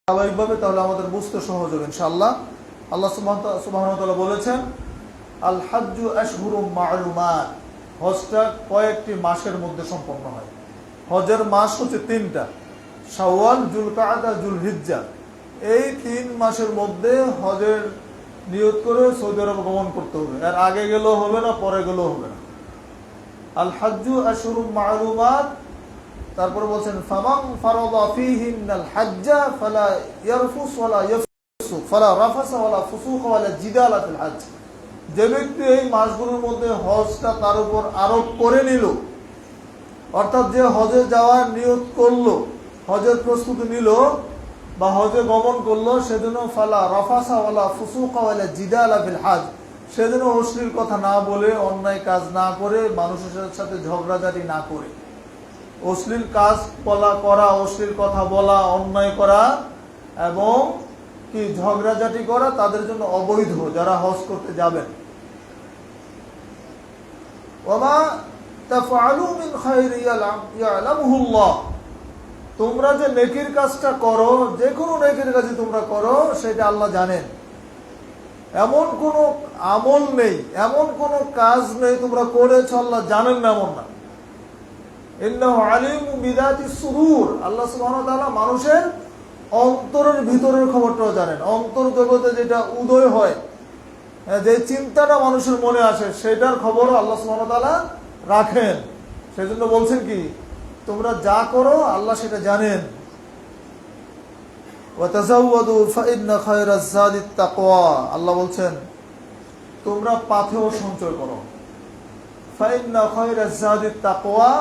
স্বাভাবিকভাবে, তাহলে আমাদের বুঝতে সহজ হবে ইনশাআল্লাহ। আল্লাহ সুবহানাহু ওয়া তাআলা বলেছেন, আল হাজ্জু আশহুরুম মা'লুমাত, হজটা কয়েকটি মাসের মধ্যে সম্পন্ন হয়। হজের মাস হচ্ছে তিনটা, শাওয়াল, যুলকাআদা, যুলহিজ্জা। এই 3 মাসের মধ্যে হজের নিয়ত করে সৌদি আরব গমন করতে হবে। এর আগে গেলেও হবে না, পরে গেলেও হবে না। আল হাজ্জু আশহুরুম মা'লুমাত। তারপরে বলছেন, ফামান ফারাদা ফীহিন্নাল হাজ্জা ফালা ইয়ারফুস ওয়ালা ইয়াফসুক ফালা রাফাসা ওয়ালা ফুসুকা ওয়ালা জিদালা ফিল হজ। যে ব্যক্তি এই মাসগুলোর মধ্যে হজটা তার উপর আরোপ করে নিল, অর্থাৎ যে হজে যাওয়ার নিয়ত করলো, হজের প্রস্তুতি নিল বা হজে গমন করলো, সেজন্য ফালা রাফাসা ওয়ালা ফুসুকা ওয়ালা জিদালা ফিল হজ, সেজন্য অশ্লীল কথা না বলে, অন্যায় কাজ না করে, মানুষের সাথে ঝগড়াঝাটি না করে। অশ্লীল কাজ করা, অশ্লীল কথা বলা, অন্যায় করা এবং কি ঝগড়াঝাটি করা তাদের জন্য অবৈধ, যারা হজ করতে যাবেন। ওমা তাফআলু মিন খায়রি ইয়ালামুহুল্লাহ, তোমরা যে নেকির কাজটা করো, যে কোনো নেকির কাজ তোমরা করো, সেটা আল্লাহ জানেন। এমন কোনো আমল নেই, এমন কোনো কাজ নেই তোমরা করেছো আল্লাহ জানেন না, এমন না। ইন্নাহু আলিমুম বিযাতিস সুদূর, আল্লাহ সুবহানাহু ওয়া তাআলা মানুষের অন্তরের ভিতরের খবরটাও জানেন। অন্তর জগতে যেটা উদয় হয়, যে চিন্তাটা মানুষের মনে আসে, সেটার খবরও আল্লাহ সুবহানাহু ওয়া তাআলা রাখেন। সেজন্য বলছেন কি, তোমরা যা করো আল্লাহ সেটা জানেন। ওয়া তাযাওয়াদু ফাইন্না খায়রাজ যাদিত তাকওয়া, আল্লাহ বলছেন তোমরা পাথেয় সঞ্চয় করো। ফাইন্না খায়রাজ যাদিত তাকওয়া,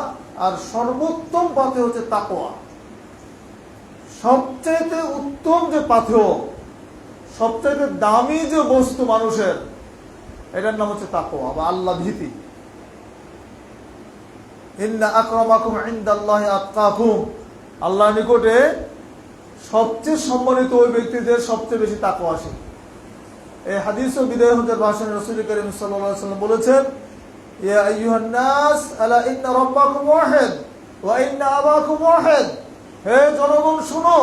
আর সর্বোত্তম পাথেয় হচ্ছে তাকওয়া। সবচেয়ে উত্তম যে পাথেয়, সবচেয়ে দামি যে বস্তু মানুষের, এটার নাম হচ্ছে তাকওয়া বা আল্লাহ ভীতি। ইন্না আকরামাকুম ইনদাল্লাহি আতকাকুম, আল্লাহর নিকটে সবচেয়ে সম্মানিত ওই ব্যক্তিদের সবচেয়ে বেশি তাকওয়াশীল। এই হাদিস ও বিদায় হজের ভাষণে রাসূল করিম সাল্লাল্লাহু আলাইহি ওয়াসাল্লাম বলেছেন, ইয়া আইয়ুহান নাস আলা ইন্না রাব্বাকুম ওয়াহিদ ওয়া ইন্না আবাকুম ওয়াহিদ, হে জনগণ শুনো,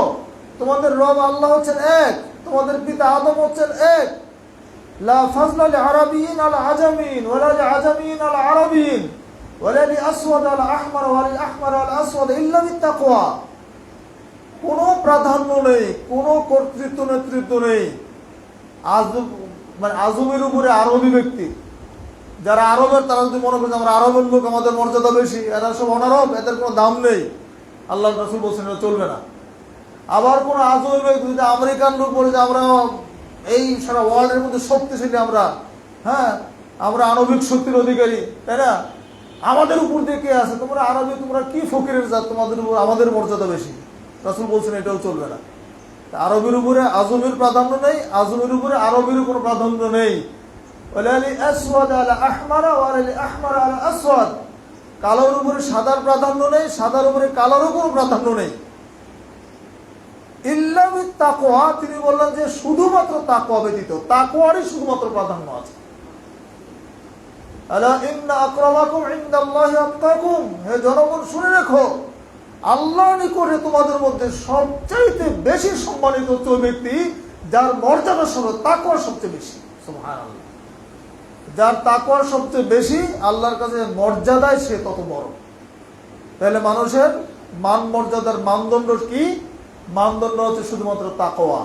তোমাদের রব আল্লাহ হচ্ছেন এক, তোমাদের পিতা আদম হচ্ছেন এক। লা ফাজলা লি আরাবিয়িন আলা আজামিন ওয়ালা লি আজামিন আলা আরাবিয়িন ওয়ালা লি আসওয়াদ আলা আহমার ওয়ালা লি আহমার আলা আসওয়াদ ইল্লা বিত্তাকওয়া। কোনো প্রাধান্য নেই, কোনো কর্তৃত্ব নেতৃত্ব নেই আজমের উপরে আরবি ব্যক্তি। যারা আরবের, তারা যদি মনে করছে আমরা আরবের লোক, আমাদের মর্যাদা বেশি, এরা সব অনারব, এদের কোনো দাম নেই, আল্লাহ রাসূল বলছেন এটা চলবে না। আবার কোন আজমের ব্যক্তি যদি আমেরিকান লোক বলে যে আমরা এই সারা ওয়ার্ল্ডের মধ্যে শক্তিশালী, আমরা আণবিক শক্তির অধিকারী, তাই না, আমাদের উপর দিয়ে কে আছে, তোমরা আরবি, তোমরা কি ফকিরের জাত, তোমাদের উপর আমাদের মর্যাদা বেশি, রাসূল বলছেন এটাও চলবে না। আরবের উপরে আজমের প্রাধান্য নেই, আজমের উপরে আরবের কোনো প্রাধান্য নেই। কালোর উপরে সাদার প্রাধান্য নেই, সাদার উপরে কালোর কোনো প্রাধান্য নেই। ইল্লা বিত্তাকওয়া, তিনি বললেন যে শুধুমাত্র তাকওয়া ব্যতীত, তাকওয়ারই শুধুমাত্র প্রাধান্য আছে। আলা ইন্না আকরামাকুম ইনদাল্লাহি আতকাকুম, হে জনগণ শুনে রাখো, আল্লাহর নিকটে তোমাদের মধ্যে সবচাইতে বেশি সম্মানিত হচ্ছে ওই ব্যক্তি যার মর্যাদা সঙ্গে তাকওয়া সবচেয়ে বেশি। সুবহানাল্লাহ, যার তাকওয়া সবচেয়ে বেশি, আল্লাহর কাছে মর্যাদায় সে তত বড়। তাহলে মানুষের মান মর্যাদার মানদণ্ড কি? মানদণ্ড হচ্ছে শুধুমাত্র তাকওয়া,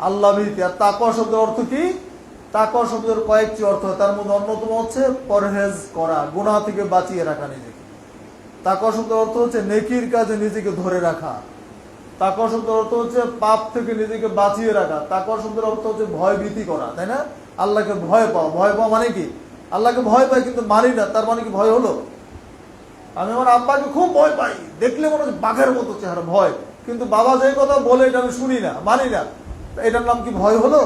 আল্লাহ ভীতি। আর তাকওয়া শব্দের অর্থ কি? তাকওয়া শব্দের কয়েকটি অর্থ, তার মধ্যে অন্যতম হচ্ছে পরহেজ করা, গুনাহ থেকে বাঁচিয়ে রাখা নিজেকে। তাকওয়া শব্দের অর্থ হচ্ছে নেকির কাজে নিজেকে ধরে রাখা। তাকওয়া শব্দের অর্থ হচ্ছে পাপ থেকে নিজেকে বাঁচিয়ে রাখা। তাকওয়া শব্দের অর্থ হচ্ছে ভয় ভীতি করা, তাই না? আল্লাহকে ভয় পাওয়া। ভয় পাওয়া মানে কি? আল্লাহকে ভয় পাই কিন্তু মানি না, তার মানে কি ভয় হলো? আমি আমার আব্বাকে খুব ভয় পাই, দেখলে মনে হচ্ছে বাঘের মতো চেহারা, ভয়, কিন্তু বাবা যে কথা বলে এটা আমি শুনি না, মানি না, এটার নাম কি ভয় হলো?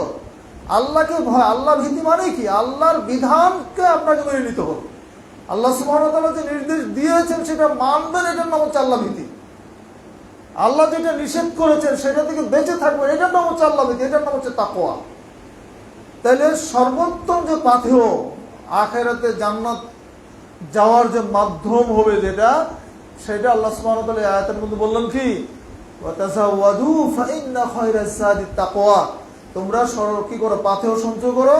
আল্লাহকে ভয়, আল্লাহ ভীতি মানে কি? আল্লাহর বিধানকে আপনাকে মেনে নিতে হবে। আল্লাহ সুবহানাহু ওয়া তাআলা যে নির্দেশ দিয়েছেন সেটা মানবেন, এটার নাম হচ্ছে আল্লাহ ভীতি। আল্লাহ যেটা নিষেধ করেছেন সেটা থেকে বেঁচে থাকবেন, এটার নাম হচ্ছে আল্লাহ ভীতি, এটার নাম হচ্ছে তাকওয়া। তাহলে সর্বোত্তম যে পাথেয়, আখিরাতে জান্নাত যাওয়ার যে মাধ্যম হবে যেটা, সেটা আল্লাহ সুবহানাহু ওয়া তাআলা আয়াতের মধ্যে বললেন কি, ওয়া তাযাওয়াদু ফাইন্না খায়রাজ যাদি তাকওয়া, তোমরা কি করো, পাথেয় সঞ্চয় করো,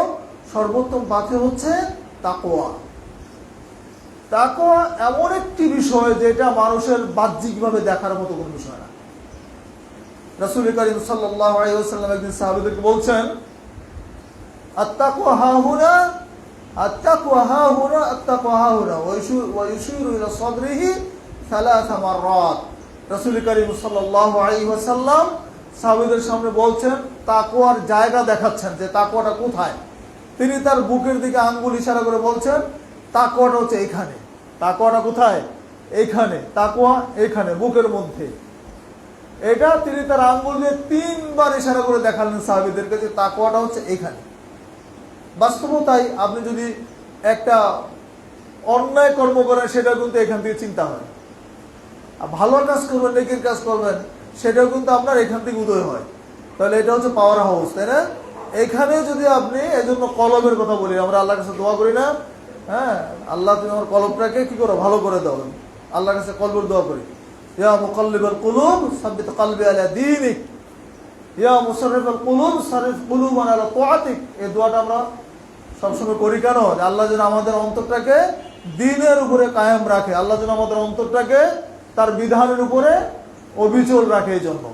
সর্বোত্তম পাথেয় হচ্ছে তাকওয়া। তাকওয়া এমন একটি বিষয় যেটা মানুষের বাহ্যিকভাবে দেখার মতো কোনো বিষয় না। রাসূল কারীম সাল্লাল্লাহু আলাইহি ওয়াসাল্লাম একদিন সাহাবীদেরকে বলছেন, আত্তাকওয়া হাহুনা, আত্তাকওয়া হাহুনা, আত্তাকওয়া হাহুনা, ওয়া ইউশিরু ইলা সাদরিহি সালাসা মাররাত। রাসূল কারীম সাল্লাল্লাহু আলাইহি ওয়াসাল্লাম সাহাবীদের সামনে বলছেন, তাকওয়ার জায়গা দেখাচ্ছেন যে তাকওয়াটা কোথায়। তিনি তার বুকের দিকে আঙ্গুল ইশারা করে বলছেন, তাকওয়াটা হচ্ছে এখানে। তাকওয়াটা কোথায়? এইখানে। তাকওয়া এখানে, বুকের মধ্যে। এটা তিনি তার আঙ্গুল দিয়ে 3 বার ইশারা করে দেখালেন সাহাবীদেরকে যে তাকওয়াটা হচ্ছে এখানে। বাস্তবতাই আপনি যদি একটা অন্যায় কর্ম করেন সেটা কিন্তু এখান থেকে চিন্তা হয়, আর ভালো কাজ করবেন, নেকির কাজ করবেন, সেটাও কিন্তু আপনার এখান থেকে উদয় হয়। তাহলে এটা হচ্ছে পাওয়ার হাউস, তাই না? এখানে যদি আপনি, এজন্য কলবের কথা বলি, আমরা আল্লাহর কাছে দোয়া করি না? হ্যাঁ, আল্লাহ তুমি আমার কলবটাকে কি করো, ভালো করে দাও। আল্লাহর কাছে কলবের দোয়া করি, ইয়া মুকাল্লিবাল কুলুব সাব্বিত কলবি আলা দীনিক, ইয়া মুসাররিফাল কুলুব সারিফ কুলুবানা আলা তাআতিক। এই দোয়াটা আমরা সবসময় করি কেন? আল্লাহ যেন আমাদের অন্তরটাকে দ্বীনের উপরে কায়েম রাখে, আল্লাহ যেন আমাদের অন্তরটাকে তার বিধানের উপরে অবিচল রাখে। এই জন্য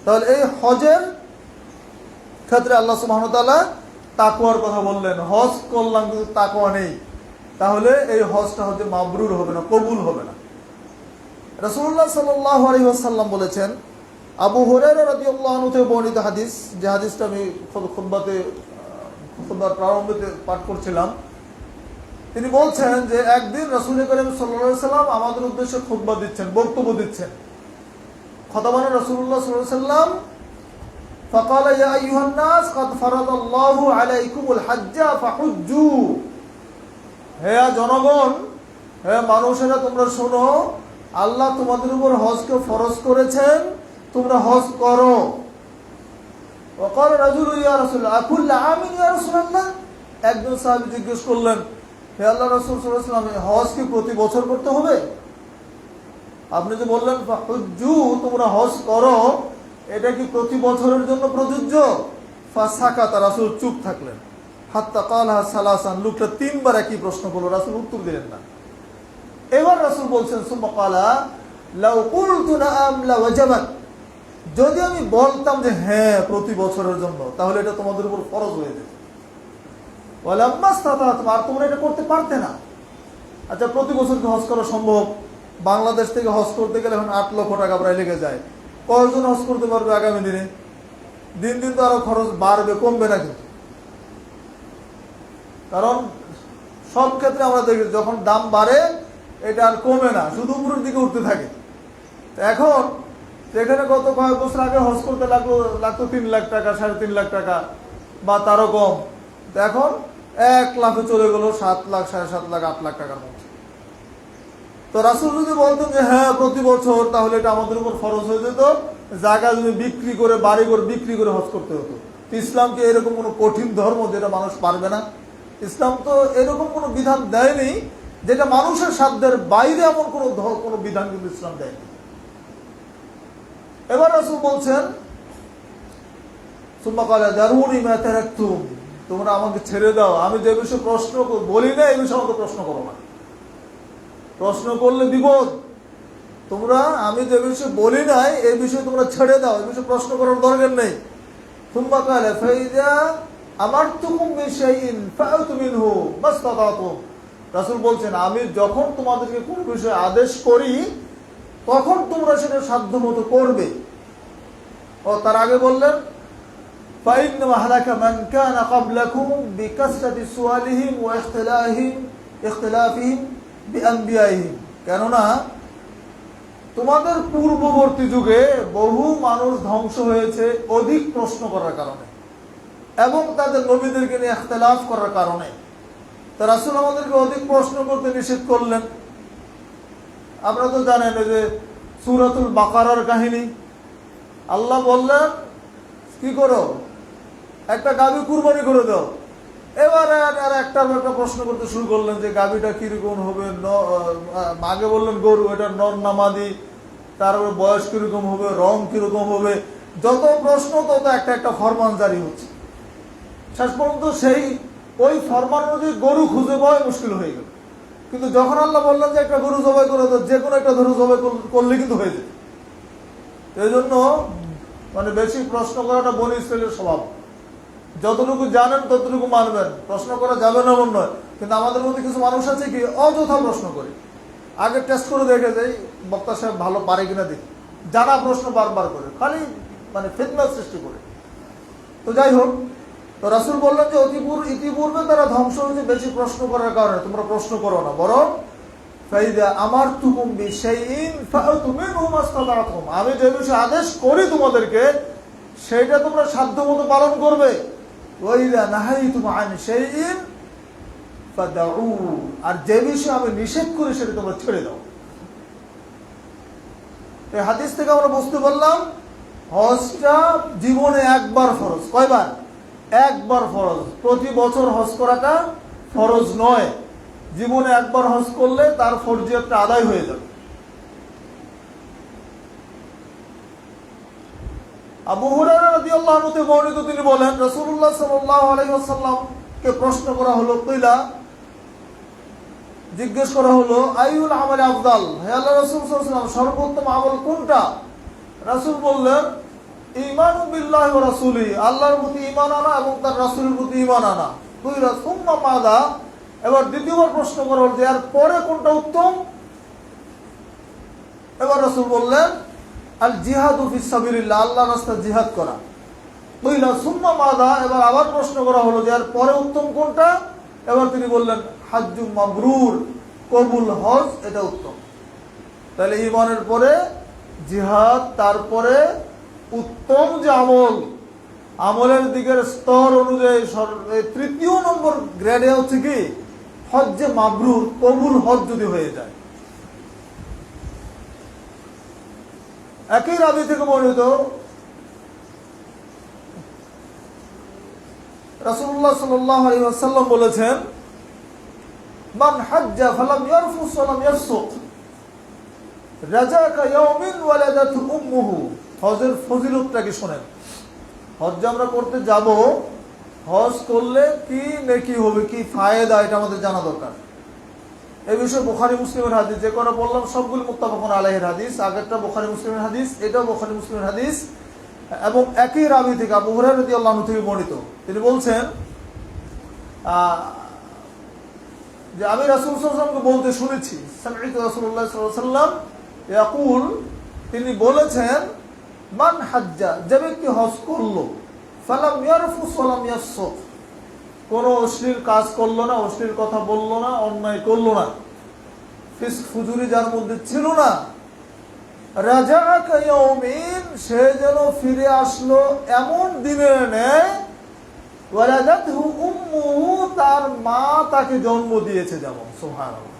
তাহলে এই হজের ক্ষেত্রে আল্লাহ সুবহানাহু ওয়া তাআলা তাকওয়ার কথা বললেন। হজ করলাম কিন্তু তাকওয়া নেই, তাহলে এই হজটা হচ্ছে মাবরুর হবে না, কবুল হবে না। রাসূলুল্লাহ সাল্লাল্লাহু আলাইহি ওয়াসাল্লাম বলেছেন, আবু হুরায়রা রাদিয়াল্লাহু আনহু থেকে বর্ণিত হাদিস, যে হাদিসটা আমি খুতবার প্রারম্ভে পাঠ করছিলাম। তিনি বলছেন যে একদিন রাসূল করিম সাল্লাল্লাহু আলাইহি ওয়াসাল্লাম আমাদের উদ্দেশ্যে খুতবা দিচ্ছেন, বক্তব্য দিচ্ছেন। খতাবানে রাসূলুল্লাহ সাল্লাল্লাহু আলাইহি ওয়াসাল্লাম ফাকালা ইয়া আইয়ুহান নাস ক্বাদ ফারাদাল্লাহু আলাইকুমুল হাজ্জা ফাহুজ্জু, হে জনগণ, হে মানুষেরা, তোমরা শোনো, আল্লাহ তোমাদের উপর হজকে ফরজ করেছেন, তোমরা হজ করো। ওয়াকাল রাজুলু ইয়া রাসূলুল্লাহ আকুল্লা আমিন ইয়া রাসূলুল্লাহ, একজন সাহাবী জিজ্ঞেস করলেন, হে আল্লাহর রাসূল সাল্লাল্লাহু আলাইহি ওয়াসাল্লাম, হজ কি প্রতি বছর করতে হবে? আপনি যে বললেন ফাহুজ্জু, তোমরা হজ করো, এটা কি প্রতি বছরের জন্য প্রযোজ্য? ফাসাকাতা, রাসূল চুপ থাকলেন। হাত্তা কালহা সালাসান, লোকটা 3 বার একই প্রশ্ন করলো, রাসূল উত্তর দিলেন না। এবার রাসূল বলছেন, সুম্মা কালা লাউ কুলতু নাআম লাওয়াজাবাত, যদি আমি বলতাম যে হ্যাঁ প্রতি বছরের জন্য, তাহলে এটা তোমাদের উপর ফরজ হয়ে যেত। ওয়ালাম্মাস্তাতাতুম, আর তোমরা এটা করতে পারতে না। আচ্ছা, প্রতি বছর কি হজ করা সম্ভব? বাংলাদেশ থেকে হজ করতে গেলে এখন 8 লক্ষ টাকা প্রায় লেগে যায়। কয়জন হজ করতে পারবে আগামী দিনে? দিন দিন তো আরো খরচ বাড়বে, কমবে না কিন্তু। কারণ সব ক্ষেত্রে আমরা দেখি যখন দাম বাড়ে এটা আর কমে না, শুধু উপরের দিকে উঠতে থাকে। এখন যেখানে গত কয়েক বছর আগে হজ করতে লাগতো 3 লাখ টাকা, 3.5 লাখ টাকা বা তারও কম, এখন 1 লাখে চলে গেল 7 লাখ, 7.5 লাখ, 8 লাখ টাকার মধ্যে। তো রাসূল যদি বলতেন যে হ্যাঁ প্রতি বছর, তাহলে এটা আমাদের উপর ফরজ হয়ে যেত, জায়গা জমি বিক্রি করে, বাড়িঘর বিক্রি করে হজ করতে হতো। ইসলাম কি এরকম কোনো কঠিন ধর্ম যেটা মানুষ পারবে না? ইসলাম তো এরকম কোনো বিধান দেয়নি যেটা মানুষের সাধ্যের বাইরে, এমন কোনো বিধান কিন্তু ইসলাম দেয়নি। এবার রাসূল বলছেন, সুম্মা ক্বালা যারুনি মা তারাকতুম, তোমরা আমাকে ছেড়ে দাও, আমি যে বিষয়ে প্রশ্ন বলি না এই বিষয়ে আমাকে প্রশ্ন করো না। প্রশ্ন করলে বিপদ। তোমরা আমি যে বিষয়ে বলি নাই এই বিষয়ে তোমরা ছেড়ে দাও, এই বিষয়ে প্রশ্ন করার দরকার নেই। সুম্মা ক্বালা ফাইযা আমারতুকুম বিশাইইন ফাআতু মিনহু মাসতাতাতুম, রাসূল বলছেন আমি যখন তোমাদেরকে কোন বিষয়ে আদেশ করি তখন তোমরা সেটা সাধ্যমতো করবে। ও তার আগে বললেন, ফাইন্নামা হালাকা মান কানা ক্বাবলাকুম বিকাসরাতি সুআলিহিম ওয়া ইখতিলাফিহিম বিআনবিয়াইহিম, কেননা তোমাদের পূর্ববর্তী যুগে বহু মানুষ ধ্বংস হয়েছে অধিক প্রশ্ন করার কারণে এবং তাদের নবীদেরকে নিয়ে ইখতিলাফ করার কারণে। তো রাসূল আমাদেরকে অধিক প্রশ্ন করতে নিষেধ করলেন। আপনারা তো জানেন যে সূরাতুল বাকারার কাহিনী, আল্লাহ বললেন কি করো, একটা গাভী কুরবানি করে দাও। এবারে আর একটা প্রশ্ন করতে শুরু করলেন যে গাভীটা কিরকম হবে। আগে বললেন গরু, এটা নর না মাদি, তারপরে বয়স কিরকম হবে, রং কিরকম হবে, যত প্রশ্ন তত একটা একটা ফরমান জারি হচ্ছে। শেষ পর্যন্ত সেই ওই ফরমান অনুযায়ী গরু খুঁজে পাওয়া মুশকিল হয়ে গেল। কিন্তু যখন আল্লাহ বললেন যে একটা গরু জবাই করে, তো যে কোনো একটা গরু জবাই করলে কিন্তু হয়ে যেত। এই জন্য মানে বেশি প্রশ্ন করাটা বনি ইসরাইলের স্বভাব। যতটুকু জানেন ততটুকু মানবেন, প্রশ্ন করা যাবে না এমন নয়। কিন্তু আমাদের মধ্যে কিছু মানুষ আছে কি অযথা প্রশ্ন করে, আগে টেস্ট করে দেখে যাই বক্তা সাহেব ভালো পারে কিনা দেখি, জানা প্রশ্ন বারবার করে, খালি মানে ফিতনার সৃষ্টি করে। তো যাই হোক, তো রাসূল বললেন যে ইতিপূর্বে তারা ধ্বংস হয়েছে বেশি প্রশ্ন করার কারণে, তোমরা প্রশ্ন করো না, বরং ফাইদা আমারতুকুম বিশাইইন ফাআতু মিনহু মাসতাতা'তুম, আমি যে বিষয়ে আদেশ করি তোমাদেরকে সেটা তোমরা সাধ্যমতো পালন করবে। ওয়াইদা নাহাইতুম আন শাইইন ফাদাউ, আর যে বিষয়ে আমি নিষেধ করি সেটা তোমরা ছেড়ে দাও। এই হাদিস থেকে আমরা বুঝতে পারলাম হজটা জীবনে একবার ফরজ। কয়বার? একবার ফরজ। প্রতি বছর হজ করাটা ফরজ নয়, জীবনে একবার হজ করলে তার ফরজিয়তটা আদায় হয়ে যাবে। আবু হুরায়রা রাদিয়াল্লাহু আনহু থেকে বর্ণিত, তিনি বলেন রাসূলুল্লাহ সাল্লাল্লাহু আলাইহি ওয়াসাল্লামকে প্রশ্ন করা হলো, কইলা জিজ্ঞেস করা হলো, আইউল আমালি আফদাল, হে আল্লাহর রাসূল সাল্লাল্লাহু আলাইহি ওয়াসাল্লাম সর্বোত্তম আমল কোনটা? রাসূল বললেন ঈমানু বিল্লাহি ওয়া রাসূলিহি, আল্লাহর প্রতি ঈমান আনা এবং তার রাসূলের প্রতি ঈমান আনা। কইলা সুম্মা মাযা, এবার দ্বিতীয়বার প্রশ্ন করা হলো যে এর পরে কোনটা উত্তম? এবার রাসূল বললেন আল জিহাদু ফিস সাবিলিল্লাহ, আল্লাহর রাস্তায় জিহাদ করা। কইলা সুম্মা মাযা, এবার আবার প্রশ্ন করা হলো যে এর পরে উত্তম কোনটা? এবার তিনি বললেন হাজ্জুম মাবরুর, কবুল হজ, এটা উত্তম। তাহলে ঈমানের পরে জিহাদ, তারপরে উত্তম যে আমল, আমলের দিকের স্তর অনুযায়ী তৃতীয় নম্বর গ্রেডে হচ্ছে কি হজ্জে মাবরুর, কবুল হজ যদি হয়ে যায়। একই রাবি থেকে বর্ণিত রাসূলুল্লাহ সাল্লাল্লাহু আলাইহি ওয়াসাল্লাম বলেছেন মান হাজ্জা ফালাম ইয়ারফুস ওয়া লাম ইয়াফসুক রাজাকা ইয়াউমিন ওয়ালাদাতু উম্মুহু। হজের ফজিলতটা কি শোনেন। হজ আমরা করতে যাব, হজ করলে কি নেকি হবে, কি ফায়দা, এটা আমাদের জানা দরকার। এই বিষয়ে বুখারী মুসলিমের হাদিস, যে কটা বললাম সবগুলো মুত্তাফাকুন আলাইহির হাদিস। আগেরটা বুখারী মুসলিমের হাদিস, এটাও বুখারী মুসলিমের হাদিস, এবং একই রাবি থেকে আবু হুরায়রা রাদিয়াল্লাহু আনহু থেকে বর্ণিত। তিনি বলছেন যে আমি রাসূল সাল্লাল্লাহু আলাইহি ওয়াসাল্লামকে বলতে শুনেছি, সামি'তু রাসূলুল্লাহ সাল্লাল্লাহু আলাইহি ওয়াসাল্লাম ইয়াকুল, তিনি বলেছেন মান হাজ্জা, যে ব্যক্তি হজ করলো, ফালাম ইয়ারফুস ওয়া লাম ইয়াফসুক, কোনো অশ্লীল কাজ করলো না, অশ্লীল কথা বললো না, অন্যায় করলো না, ফিসক ফুজুরি যার মধ্যে ছিল না, রাজাকা ইয়াউমিন, সে যেন ফিরে আসলো এমন দিনের ন্যায়, ওয়ালাদাতহু উম্মুহু, তার মা তাকে জন্ম দিয়েছে যেমন। সুবহানাল্লাহ।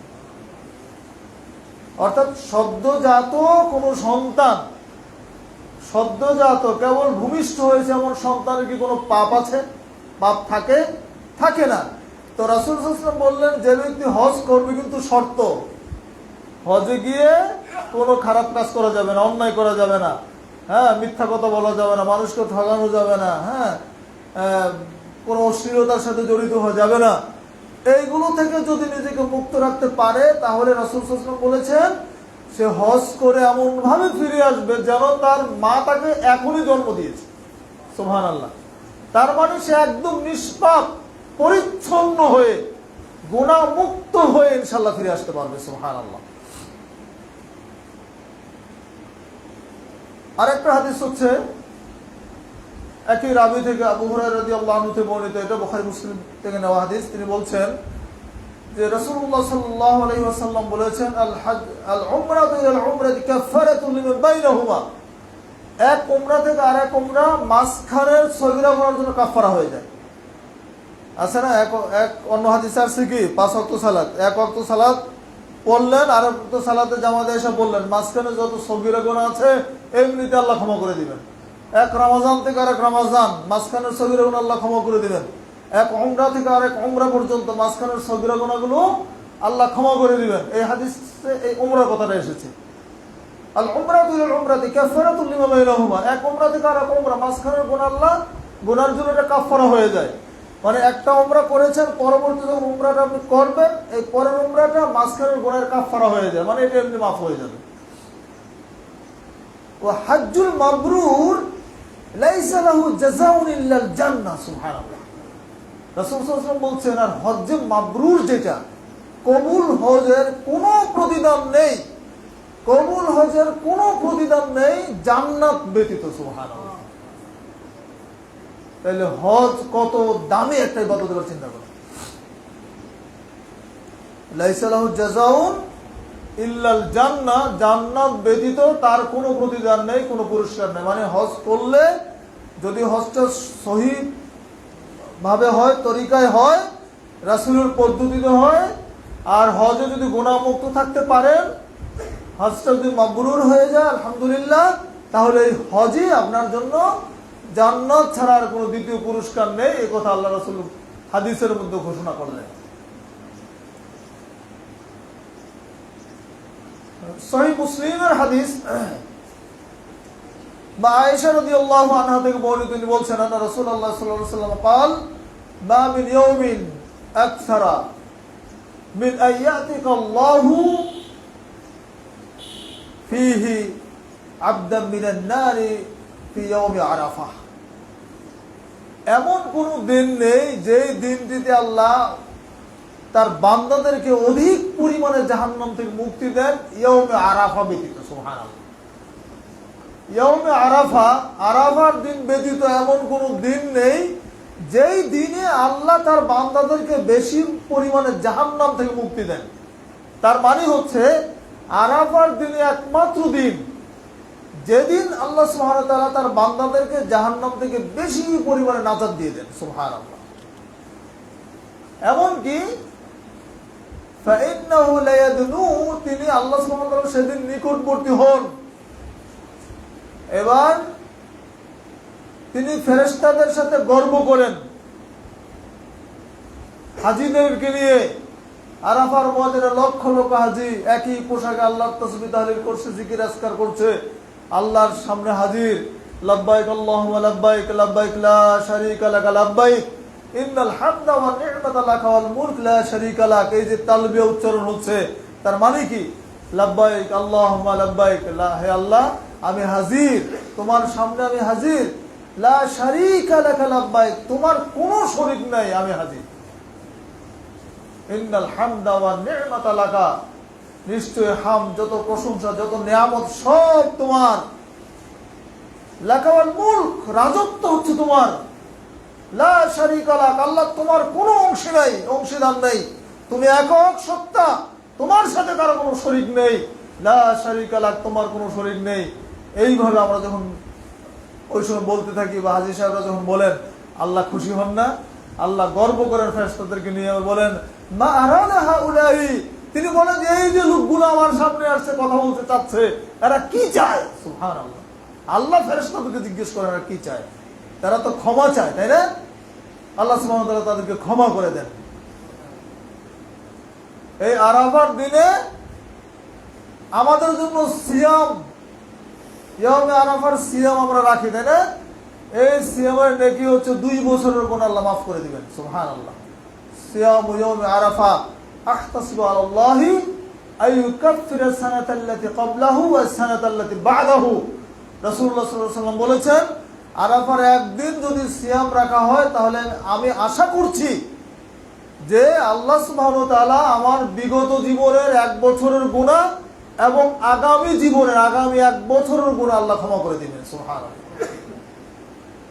অর্থাৎ সদ্যজাত কোন সন্তান, সদ্যজাত কেবল ভূমিষ্ঠ হয়েছে এমন সন্তানের কি কোনো পাপ আছে? পাপ থাকে? থাকে না। তো রাসূল সাল্লাল্লাহু আলাইহি ওয়াসাল্লাম বললেন যে ব্যক্তি হজ করবে, কিন্তু শর্ত, হজে গিয়ে কোনো খারাপ কাজ করা যাবে না, অন্যায় করা যাবে না, হ্যাঁ, মিথ্যা কথা বলা যাবে না, মানুষকে ঠকানো যাবে না, হ্যাঁ, কোনো অশ্লীলতার সাথে জড়িত হওয়া যাবে না। এইগুলো থেকে যদি নিজেকে মুক্ত রাখতে পারে, তাহলে রাসূল সাল্লাল্লাহু আলাইহি ওয়াসাল্লাম বলেছেন সে হজ করে এমন ভাবে ফিরে আসবে যেন তার মা তাকে এখনই জন্ম দিয়েছে। সুবহানাল্লাহ। তার মানে সে একদম নিষ্পাপ, পরিচ্ছন্ন হয়ে, গুনাহ মুক্ত হয়ে ইনশাআল্লাহ ফিরে আসতে পারবে। সুবহানাল্লাহ। আরেকটা হাদিস হচ্ছে একই রাবি থেকে আবু হুরায়রা রাদিয়াল্লাহু আনহু থেকে বর্ণিত, এটা বুখারী মুসলিম থেকে নেওয়া হাদিস। তিনি বলছেন যে রাসূলুল্লাহ সাল্লাল্লাহু আলাইহি ওয়াসাল্লাম বলেছেন আল হজ আল উমরাতু ইলাল উমরাতি কাফারাতুন লিমা বাইনাহুমা, এক উমরা থেকে আরেক উমরা মাঝখানের সগীরা গুনাহের জন্য কাফারা হয়ে যায়। আছে না এক অন্য হাদিসে আছে কি 5 ওয়াক্ত সালাত, এক ওয়াক্ত সালাত পড়লেন, আর ওয়াক্ত সালাতে জামাতে এসে বললেন, মাঝখানে যত সগীরা গুনাহ আছে এমনিতে আল্লাহ ক্ষমা করে দিবেন। এক রমজান থেকে আরেক রমজান, মাঝখানের সগীরা গুনাহ আল্লাহ ক্ষমা করে দিবেন। এক উমরা থেকে আরেক উমরা পর্যন্ত মাঝখানের সগীরা গুনাহগুলো আল্লাহ ক্ষমা করে দিবেন। এই হাদিসে এই উমরার কথাটা এসেছে। আল উমরাতু ইলাল উমরাতি কাফারাতুল লিমা বাইনাহুমা, এক উমরা থেকে আর এক উমরা মাঝখানের গুনাহ আল্লাহ গুনার জন্য এটা কাফারা হয়ে যায়। মানে একটা উমরা করেছেন, পরবর্তী যখন উমরাটা আপনি করবেন, এই পরের উমরাটা মাঝখানের গুনাহের কাফারা হয়ে যায়, মানে এটা এমনি মাফ হয়ে যাবে। ওয়া হাজ্জুল মাবরুর লাইসা লাহু জাযাউন ইল্লাল জান্নাহ, সুবহানাল্লাহ। রাসূল সাল্লাল্লাহু আলাইহি ওয়াসাল্লাম বলছেন, আর হজ্জে মাবরুর যেটা, কবুল হজের কোনো প্রতিদান নেই, কবুল হজের কোনো প্রতিদান নেই জান্নাত ব্যতীত, সুবহানাল্লাহ। তাহলে হজ কত দামি একটা ইবাদত, এবার চিন্তা করো। লাইসা লাহু জাযাউন ইল্লাল জান্নাহ, জান্নাত ব্যতীত তার কোনো প্রতিদান নেই, কোনো পুরস্কার নেই। মানে হজ করলে যদি হজটা সহিহ ভাবে হয়, তরিকায় হয়, রাসূলের পদ্ধতিতে হয়, আর হজে যদি গুনাহমুক্ত থাকতে পারেন, হজটা যদি মাবরুর হয়ে যায়, আলহামদুলিল্লাহ, তাহলে এই হজই আপনার জন্য জান্নাত ছাড়া আর কোনো দ্বিতীয় পুরস্কার নেই। এই কথা আল্লাহ রাসূল হাদিসের মধ্যে ঘোষণা করলেন। সহিহ মুসলিমের হাদিস বা আয়েশা রাদিয়াল্লাহু আনহা থেকে বর্ণিত, তিনি বলছেন, আন্না রাসূলুল্লাহ সাল্লাল্লাহু আলাইহি ওয়াসাল্লাম قال ما من يوم أكثر من أن يأتيك الله فيه عبدا من النار في يوم عرفة। এমন কোন দিন নেই যে দিনটিতে আল্লাহ তার বান্দাদেরকে অধিক পরিমাণে জাহান্নাম থেকে মুক্তি দেন ইয়াউমে আরাফা ব্যতীত, সুবহানাল্লাহ। ইয়াউমে আরাফা, আরাফার দিন ব্যতীত এমন কোন দিন নেই যেই দিনে আল্লাহ তার বান্দাদেরকে বেশি পরিমাণে জাহান্নাম থেকে মুক্তি দেন। তার মানে হচ্ছে আরাফার দিনে একমাত্র দিন যেদিন আল্লাহ সুবহানাহু ওয়া তাআলা তার বান্দাদেরকে জাহান্নাম থেকে বেশি পরিমাণে নাজাত দিয়ে দেন, সুবহানাল্লাহ। এমনকি ফাইন্নাহু লায়াদনু, তিনি আল্লাহ সুবহানাহু ওয়া তাআলা সেদিন নিকটবর্তী হন। এবার তিনি ফেরেশতাদের সাথে গর্ব করেন হাজীদেরকে নিয়ে। আরাফার ময়দানে লক্ষ লক্ষ হাজী একই পোশাকে আল্লাহর তাসবিহ তাহলিল করছে, জিকির আজকার করছে, আল্লাহর সামনে হাজির। লাব্বাইক আল্লাহুম্মা লাব্বাইক, লাব্বাইক লা শারীকা লাকা লাব্বাইক, ইন্নাল হামদা ওয়ান নি'মাতা লাকা ওয়াল মুলক লা শারীকা লাক। এই যে তালবিয়া উচ্চারণ হচ্ছে, তার মানে কি? লাব্বাইক আল্লাহুম্মা লাব্বাইক, হে আল্লাহ আমি হাজির, তোমার সামনে আমি হাজির। লা শারীকা লাকা লাব্বাইক, তোমার কোনো শরীক নাই, আমি হাজির। ইন্নাল হামদা ওয়ান নি'মাতা লাকা, নিশ্চয় হাম, যত প্রশংসা, যত নিয়ামত সব তোমার। লাকা ওয়াল মুলক, রাজত্ব হচ্ছে তোমার। লা শারীকা লাক, আল্লাহ তোমার কোনো অংশী নাই, অংশীদার নেই, তুমি একক সত্তা, তোমার সাথে কারো কোনো শরীক নেই। লা শারীকা লাক, তোমার কোনো শরীক নেই। এইভাবে আমরা যখন ওই সময় বলতে থাকি, বা হাজী সাহেবরা যখন বলেন, আল্লাহ খুশি হন না? আল্লাহ গর্ব করেন ফেরেশতাদেরকে নিয়ে, বলেন মা আরাদা হাউলাই, তিনি বলেন যে এই যে লোকগুলো আমার সামনে আসছে, কথা বলতে চাচ্ছে, এরা কি চায়? সুবহানাল্লাহ। আল্লাহ ফেরেশতাদেরকে জিজ্ঞেস করেন এরা কি চায়? তারা তো ক্ষমা চায়, তাই না? আল্লাহ সুবহানাহু ওয়া তাআলা তাদেরকে ক্ষমা করে দেন। এই আরাফার দিনে আমাদের জন্য সিয়াম, ইয়াউমে আরাফার সিয়াম আমরা রাখি, তাই না? এই সিয়ামের নেকি হচ্ছে 2 বছরের গুনাহ আল্লাহ মাফ করে দিবেন, সুবহানাল্লাহ। সিয়াম ইয়াউমে আরাফা আহতাসিবু আলাল্লাহি আইয়ুকাফিরা সানাতাল্লাতী ক্বাবলাহু ওয়া সানাতাল্লাতী বা'দাহু। রাসূলুল্লাহ সাল্লাল্লাহু আলাইহি ওয়াসাল্লাম বলেছেন, আরাফার একদিন যদি সিয়াম রাখা হয়, তাহলে আমি আশা করছি যে আল্লাহ সুবহানাহু ওয়া তাআলা আমার বিগত জীবনের 1 বছরের গুনাহ এবং আগামী জীবনের আগামী 1 বছরের গুনাহ আল্লাহ ক্ষমা করে দিবেন, সুবহানাল্লাহ।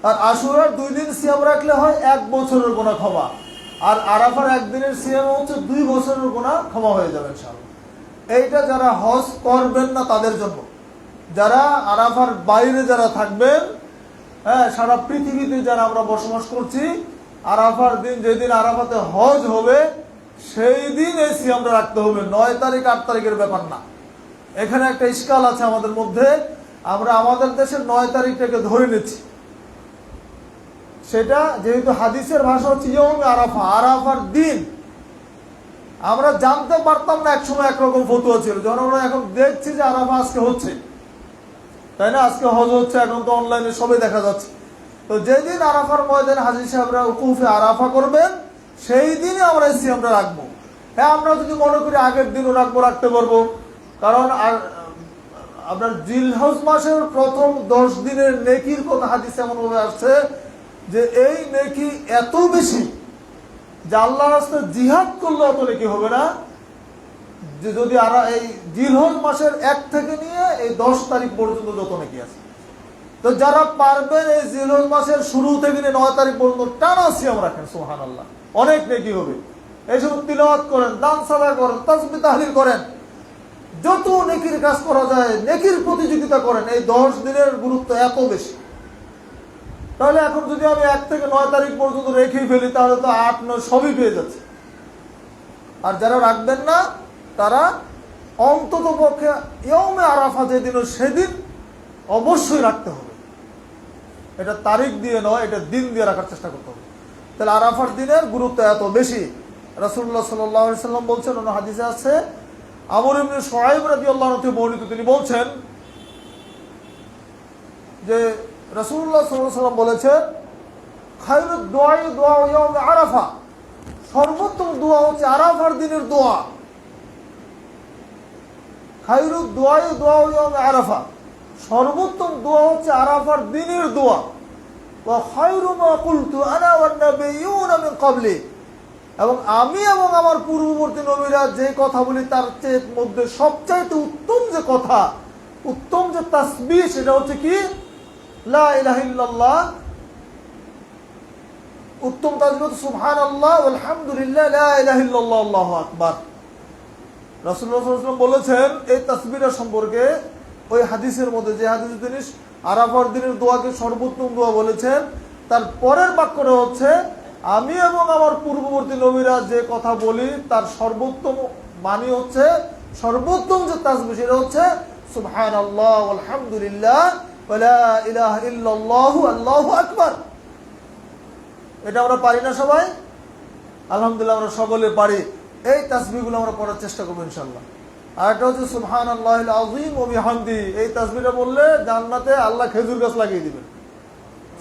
আর আশুরার 2 দিন সিয়াম রাখলে হয় 1 বছরের গুনাহ ক্ষমা, আর আরাফার একদিনের সিয়াম হচ্ছে 2 বছরের গুনাহ ক্ষমা হয়ে যাবে ইনশাআল্লাহ। এইটা যারা হজ করবেন না তাদের জন্য, যারা আরাফার বাইরে যারা থাকবেন, হ্যাঁ, সারা পৃথিবীতে যারা আমরা বসবাস করছি, আরাফার দিন যেদিন আরাফাতে হজ হবে সেই দিন এই সিয়ামটা রাখতে হবে, 9 তারিখ 8 তারিখের ব্যাপার না। এখানে একটা ইশকাল আছে আমাদের মধ্যে, আমরা আমাদের দেশের 9 তারিখটাকে ধরে নিচ্ছি। সেটা যেহেতু হাদিসের ভাষা হচ্ছে ইয়াউমে আরাফা, আরাফার দিন। আমরা জানতে পারতাম না, একসময় একরকম ফতোয়া ছিল, যখন আমরা এখন দেখছি যে আরাফা আজকে হচ্ছে, তাই না? আজকে হজ হচ্ছে, এখন তো অনলাইনে সবই দেখা যাচ্ছে। তো যেদিন আরাফার ময়দানে হাজী সাহেবরা উকুফে আরাফা করবেন, সেই দিনই আমরা এই সিয়ামটা রাখবো। হ্যাঁ, আমরা যদি মনে করি আগের দিনও রাখতে পারবো, কারণ আর আপনার জিলহজ মাসের প্রথম 10 দিনের নেকির কথা হাদিসে এমনভাবে আসছে যে এই নেকি এত বেশি যে আল্লাহর রাস্তায় জিহাদ করলে অত নেকি হবে না, যে যদি এই জিলহজ মাসের 1 থেকে নিয়ে এই 10 তারিখ পর্যন্ত যত নেকি আছে। তো যারা পারবেন এই জিলহজ মাসের শুরু থেকে নিয়ে 9 তারিখ পর্যন্ত টানা সিয়াম রাখেন, সুবহানাল্লাহ, অনেক নেকি হবে। এইসব তিলাওয়াত করেন, দান সাদকা করেন, তাসবিহ তাহলিল করেন, যত নেকির কাজ করা যায় নেকির প্রতিযোগিতা করেন। এই 10 দিনের গুরুত্ব এত বেশি। তাহলে এখন যদি আমি 1 থেকে 9 তারিখ পর্যন্ত রেখেই ফেলি, তাহলে তো 8, 9 সবই পেয়ে যাচ্ছে। আর যারা রাখবেন না তারা অন্তত পক্ষে ইয়মে আরাফা যেদিন, সেদিন অবশ্যই রাখতে হবে। এটা তারিখ দিয়ে নয়, এটা দিন দিয়ে রাখার চেষ্টা করতে হবে। তাহলে আরাফার দিনের গুরুত্ব এত বেশি। রাসূলুল্লাহ সাল্লাল্লাহু আলাইহি ওয়াসাল্লাম বলছেন, অন্য হাদিসে আছে, আমর ইবনে শুআইব রাদিয়াল্লাহু আনহু থেকে বর্ণিত, তিনি বলছেন যে রাসূলুল্লাহ সাল্লাল্লাহু আলাইহি ওয়াসাল্লাম বলেছেন, খায়রুদ দুআই দুআ ইয়াউম আরাফা, সর্বোত্তম দোয়া হচ্ছে আরাফার দিনের দোয়া। খায়রুদ দুআই দুআ ইয়াউম আরাফা, সর্বোত্তম দোয়া হচ্ছে আরাফার দিনের দোয়া। ওয়া খায়রু মা কুলতু আনা ওয়ান নাবিয়্যুনা মিন ক্বাবলি, এবং আমি এবং আমার পূর্ববর্তী নবীরা যে কথা বলি তার চেয়ে মধ্যে সবচাইতে উত্তম যে কথা, উত্তম যে তাসবিহ, সেটা হচ্ছে কি? লা ইলাহা ইল্লাল্লাহ। উত্তম তাসবিহ সুবহানাল্লাহ আলহামদুলিল্লাহ লা ইলাহা ইল্লাল্লাহ আল্লাহু আকবার। রাসূলুল্লাহ সাল্লাল্লাহু আলাইহি ওয়াসাল্লাম বলেছেন এই তাসবিহটা সম্পর্কে, ওই হাদিসের মধ্যে যে হাদিসে তিনি আরাফার দিনের দোয়াকে সর্বোত্তম দোয়া বলেছেন, তার পরের বাক্যটা হচ্ছে, আমি এবং আমার পূর্ববর্তী নবীরা যে কথা বলি তার সর্বোত্তম মানে হচ্ছে, সর্বোত্তম যে তাসবিহ সেটা হচ্ছে সুবহানাল্লাহ আলহামদুলিল্লাহ ওয়া লা ইলাহা ইল্লাল্লাহ আল্লাহু আকবার। এটা আমরা পারি না সবাই? আলহামদুলিল্লাহ আমরা সকলে পারি। এই তাসবিহগুলো আমরা পড়ার চেষ্টা করবো ইনশাআল্লাহ। আর এটা হচ্ছে সুবহানাল্লাহিল আযীম ওয়া বিহামদিহি, এই তাসবিহটা বললে জান্নাতে আল্লাহ খেজুর গাছ লাগিয়ে দিবেন।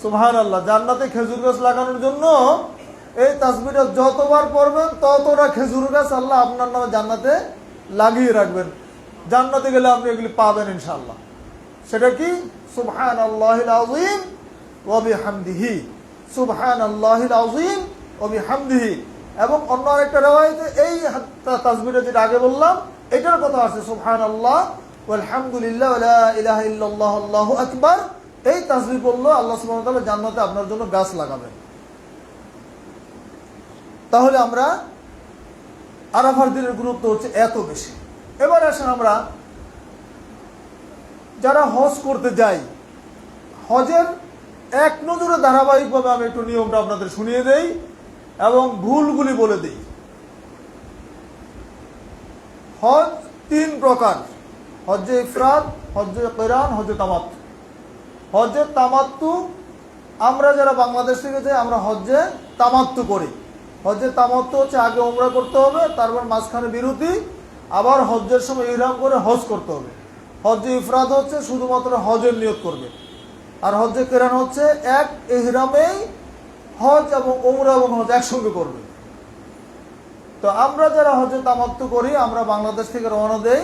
সুবহানাল্লাহ, জান্নাতে খেজুর গাছ লাগানোর জন্য এই তাসবিহটা যতবার পড়বেন ততটা খেজুর গাছ আল্লাহ আপনার নামে জান্নাতে লাগিয়ে রাখবেন। জান্নাতে গেলে আপনি এগুলি পাবেন ইনশাআল্লাহ। সেটা কি? সুবহানাল্লাহিল আযীম ওয়া বিহামদিহি, সুবহানাল্লাহিল আযীম ওয়া বিহামদিহি। এবং অন্য আরেকটা riwayate এই তাসবিহটা যেটা আগে বললাম এটার কথা আছে, সুবহানাল্লাহ ওয়াল হামদুলিল্লাহ ওয়া লা ইলাহা ইল্লাল্লাহ আল্লাহু আকবার। এই তাসবিহ বললো আল্লাহ সুবহানাহু ওয়া তাআলা জান্নাতে আপনার জন্য গাছ লাগাবেন। তাহলে আমরা আরাফার দিনের গুরুত্ব হচ্ছে এত বেশি। এবার আসেন আমরা যারা হজ করতে যাই, হজের এক নজরে ধারাবাহিকভাবে আমি একটু নিয়মটা আপনাদের শুনিয়ে দেই এবং ভুলগুলি বলে দিই। হজ 3 প্রকার, হজ্জে ইফরাদ, হজ্জে কিরান, হজ্জে তামাত্তু। হজ্জে তামাত্তু আমরা যারা বাংলাদেশ থেকে যাই আমরা হজ্জে তামাত্তু করি। হজ্জে তামাত্তু হচ্ছে আগে উমরা করতে হবে, তারপর মাঝখানে বিরতি, আবার হজ্জের সময় ইহরাম করে হজ করতে হবে। হজ্জে ইফরাদ হচ্ছে শুধুমাত্র হজের নিয়ত করবে। আর হজ্জে কিরান হচ্ছে এক ইহরামেই হজ এবং উমরা এবং হজ একসঙ্গে করবে। তো আমরা যারা হজে তামাত্তু করি আমরা বাংলাদেশ থেকে রওনা দেই।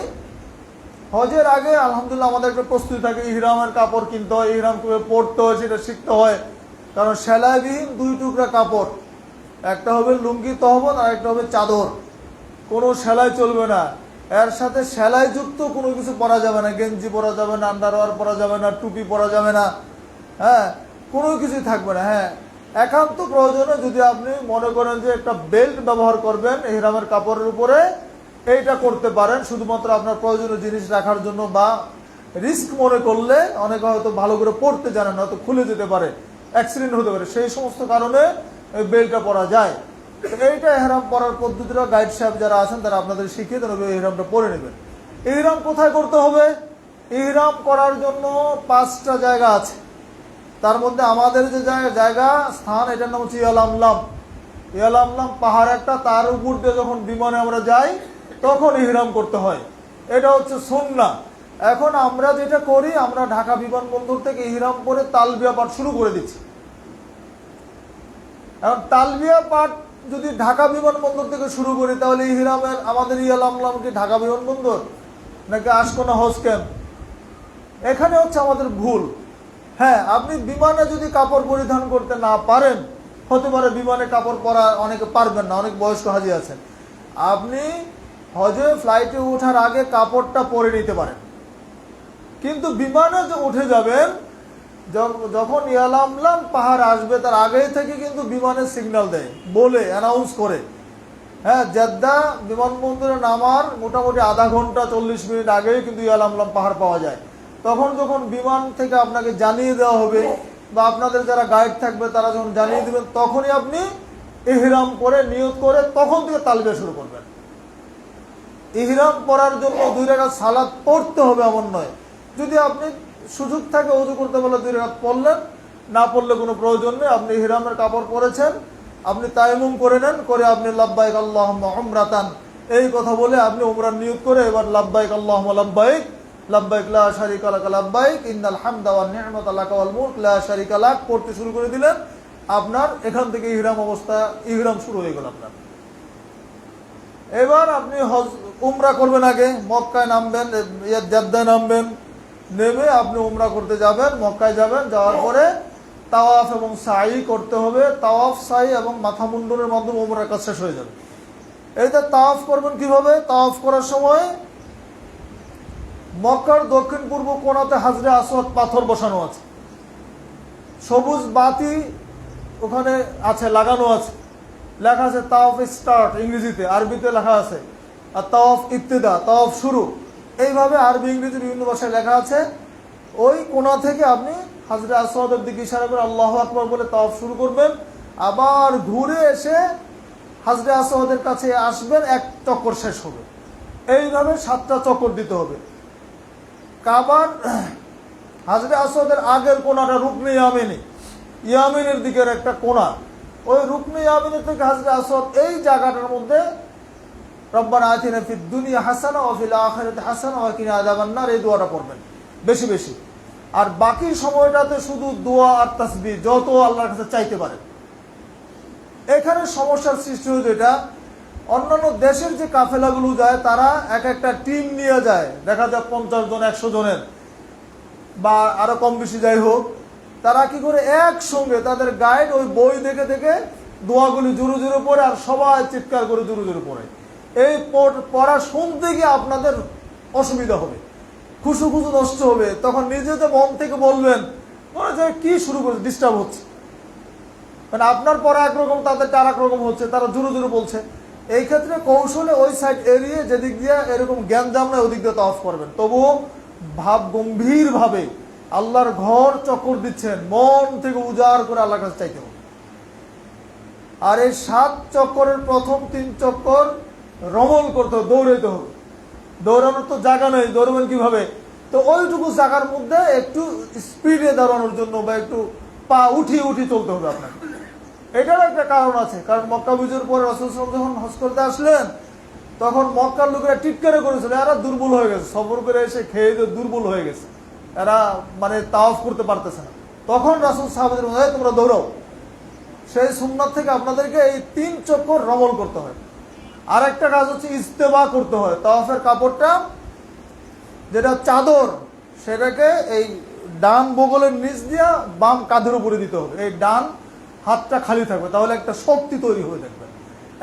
হজের আগে আলহামদুলিল্লাহ আমাদের একটা প্রস্তুতি থাকে, ইহরামের কাপড় কিনতে হয়, ইহরাম করে পড়তে হয়, সেটা শিখতে হয়। কারণ সেলাইবিহীন 2 টুকরা কাপড়, একটা হবে লুঙ্গি তহবত আর একটা হবে চাদর। কোনো সেলাই চলবে না, এর সাথে সেলাইযুক্ত কোনো কিছু পরা যাবে না, গেঞ্জি পরা যাবে না, আন্ডারওয়্যার পরা যাবে না, টুপি পরা যাবে না, হ্যাঁ, কোনো কিছুই থাকবে না। হ্যাঁ, একান্ত প্রয়োজনে যদি আপনি মনে করেন যে একটা বেল্ট ব্যবহার করবেন ইহরামের কাপড়ের উপরে, এইটা করতে পারেন শুধুমাত্র আপনার প্রয়োজনীয় জিনিস রাখার জন্য, বা রিস্ক মনে করলে, অনেকে হয়তো ভালো করে পড়তে জানেন, হয়তো খুলে যেতে পারে, অ্যাক্সিডেন্ট হতে পারে, সেই সমস্ত কারণে এই বেল্টটা পরা যায়। এইটা ইহরাম পরার পদ্ধতিটা গাইড সাহেব যারা আছেন তারা আপনাদের শিখিয়ে দেন, ইহরামটা পরে নেবেন। ইহরাম কোথায় করতে হবে? ইহরাম করার জন্য 5টা জায়গা আছে। তার মধ্যে আমাদের যে জায়গা স্থান, এটার নাম হচ্ছে ইয়ালামলাম। ইয়ালামলাম পাহাড় একটা, তার উপর দিয়ে যখন বিমানে আমরা যাই তখন ইহরাম করতে হয়। এটা হচ্ছে সুন্নাহ। এখন আমরা যেটা করি, আমরা ঢাকা বিমানবন্দর থেকে ইহরাম পরে তালবিয়া পাঠ শুরু করে দিচ্ছি। এখন তালবিয়া পাঠ যদি ঢাকা বিমানবন্দর থেকে শুরু করি, তাহলে ইহরামের আমাদের ইয়ালামলাম কি ঢাকা বিমানবন্দর নাকি আশকোনা হজ ক্যাম্প? এখানে হচ্ছে আমাদের ভুল। হ্যাঁ, আপনি বিমানে যদি কাপড় পরিধান করতে না পারেন, হতে পারে বিমানে কাপড় পরা অনেকে পারবেন না, অনেক বয়স্ক হাজি আছেন, আপনি হজে ফ্লাইটে ওঠার আগে কাপড়টা পরে নিতে পারেন। কিন্তু বিমানে যে উঠে যাবেন, যখন ইয়ালামলাম পাহাড় আসবে তার আগেই থেকে কিন্তু বিমানে সিগন্যাল দেয়, বলে অ্যানাউন্স করে। হ্যাঁ, জেদ্দা বিমানবন্দরে নামার মোটামুটি আধা ঘন্টা 40 মিনিট আগেই কিন্তু ইয়ালামলাম পাহাড় পাওয়া যায়। তখন যখন বিমান থেকে আপনাকে জানিয়ে দেওয়া হবে, বা আপনাদের যারা গাইড থাকবে তারা যখন জানিয়ে দেবেন, তখনই আপনি ইহরাম করে নিয়ত করে তখন থেকে তালবিয়া শুরু করবেন। ইহরাম পরার জন্য 2 রাকাত সালাত পড়তে হবে এমন নয়। যদি আপনি সুযোগ থাকে ওযু করতে বলে 2 রাকাত পড়লেন, না পড়লে কোনো প্রয়োজন নেই। আপনি ইহরামের কাপড় পরেছেন, আপনি তায়াম্মুম করে নেন, করে আপনি লাব্বাইক আল্লাহুম্মা উমরাতান এই কথা বলে আপনি উমরার নিয়ত করে এবার লাব্বাইক আল্লাহুম্মা লাব্বাইক লাব্বাইক লা শারিকা লাকা লাব্বাইক ইন্নাল হামদা ওয়ান নি'মাতা লাকা ওয়াল মুলক লা শারিকা লাক পড়তে শুরু করে দিলেন। আপনার এখান থেকে ইহরাম শুরু হয়ে গেল আপনার। এবার আপনি উমরা করবেন, আগে মক্কায় নামবেন, জেদ্দায় নামবেন, নেমে আপনি উমরা করতে যাবেন, মক্কায় যাবেন। যাওয়ার পরে তাওয়াফ এবং সাই করতে হবে। তাওয়াফ, সাই এবং মাথা মুন্ডনের মাধ্যমে উমরার কাজ শেষ হয়ে যাবে। এইটা তাওয়াফ করবেন কিভাবে? তাওয়াফ করার সময় মক্কার দক্ষিণ পূর্ব কোণাতে হাজরে আসওয়াদ পাথর বসানো আছে, সবুজ বাতি ওখানে আছে, লাগানো আছে, লেখা আছে তাওয়াফ স্টার্ট ইংরেজিতে, আরবিতে লেখা আছে, আর তাওয়াফ ইবতিদা তাওয়াফ শুরু, এইভাবে আরবি ইংরেজি বিভিন্ন ভাষায় লেখা আছে। ওই কোণা থেকে আপনি হাজরে আসওয়াদের দিকে ইশারা করে আল্লাহু আকবার বলে তাওয়াফ শুরু করবেন। আবার ঘুরে এসে হাজরে আসওয়াদের কাছে আসবেন, 1 চক্কর শেষ হবে। এইভাবে 7টা চক্কর দিতে হবে। কাবার হাজরে আসওয়াদের আগের কোণাটা রুকনে ইয়ামিনের দিকের একটা কোণা, ওই রুকনে ইয়ামিনের থেকে হাজরে আসওয়াদ এই জায়গাটার মধ্যে রব্বানা আতিনা ফিদ দুনিয়া হাসানা ওয়া ফিল আখিরাতি হাসানা ওয়া কিনা আযাবান নার এই দোয়াটা পড়বেন বেশি বেশি। আর বাকি সময়টাতে শুধু দোয়া আর তাসবিহ যত আল্লাহর কাছে চাইতে পারেন। এখানে সমস্যার সৃষ্টি হয়েছে, এটা অন্যান্য দেশের যে কাফেলাগুলো যায় তারা একটা টিম নিয়ে যায়, দেখা যায় 50 জন 100 জনের বা আরো কম বেশি যাই হোক, তারা কি করে একসঙ্গে তাদের গাইড ওই বই দেখে দেখে দোয়াগুলি জোরে জোরে পড়ে আর সবাই চিৎকার করে জোরে জোরে পড়ে। এই পড়া শুনতে গিয়ে আপনাদের অসুবিধা হবে, খুশু নষ্ট হবে। তখন নিজেদের মন থেকে বলবেন মনে হয় কি শুরু করেছে, ডিস্টার্ব হচ্ছে, মানে আপনার পড়া একরকম তাদের আর এক রকম হচ্ছে, তারা জোরে জোরে বলছে। এই ক্ষেত্রে কৌশলে ওই সাইড এড়িয়ে যেদিক দিয়ে এরকম জ্ঞানজাম নয় ওদিক দিয়ে তাওয়াফ করবেন। তবুও গম্ভীর ভাবে আল্লাহর ঘর চক্কর দিচ্ছেন, মন থেকে উজাড় করে আল্লাহর কাছে চাইতে হবে। আর এই 7 চক্করের প্রথম 3 চক্কর রমল করতে হবে, দৌড়াইতে হবে। দৌড়ানোর তো জায়গা নেই, দৌড়বেন কিভাবে? তো ওইটুকু জায়গার মধ্যে একটু স্পিডে দাঁড়ানোর জন্য বা একটু পা উঠিয়ে চলতে হবে আপনাকে। এটারও একটা কারণ আছে, কারণ মক্কা বিজয়ের পরে রাসূল সাল্লাল্লাহু আলাইহি ওয়াসাল্লাম যখন হজ করতে আসলেন তখন মক্কার লোকেরা টিটকারে করেছিল, এরা দুর্বল হয়ে গেছে, সফর করে এসে খেয়ে দুর্বল হয়ে গেছে, এরা মানে তাওয়াফ করতে পারতেছে না। তখন রাসূল সাহাবাদের বলে তোমরা দৌড়াও। সেই সুন্নাত থেকে আপনাদেরকে এই 3 চক্কর রমল করতে হয়। আর একটা কাজ হচ্ছে ইস্তেবা করতে হয়। তাওয়াফের কাপড়টা যেটা চাদর, সেটাকে এই ডান বগলের নিচ দিয়া বাম কাঁধের উপরে দিতে হবে। এই ডান হাতটা খালি থাকবে, তাহলে একটা শক্তি তৈরি হয়ে থাকবে।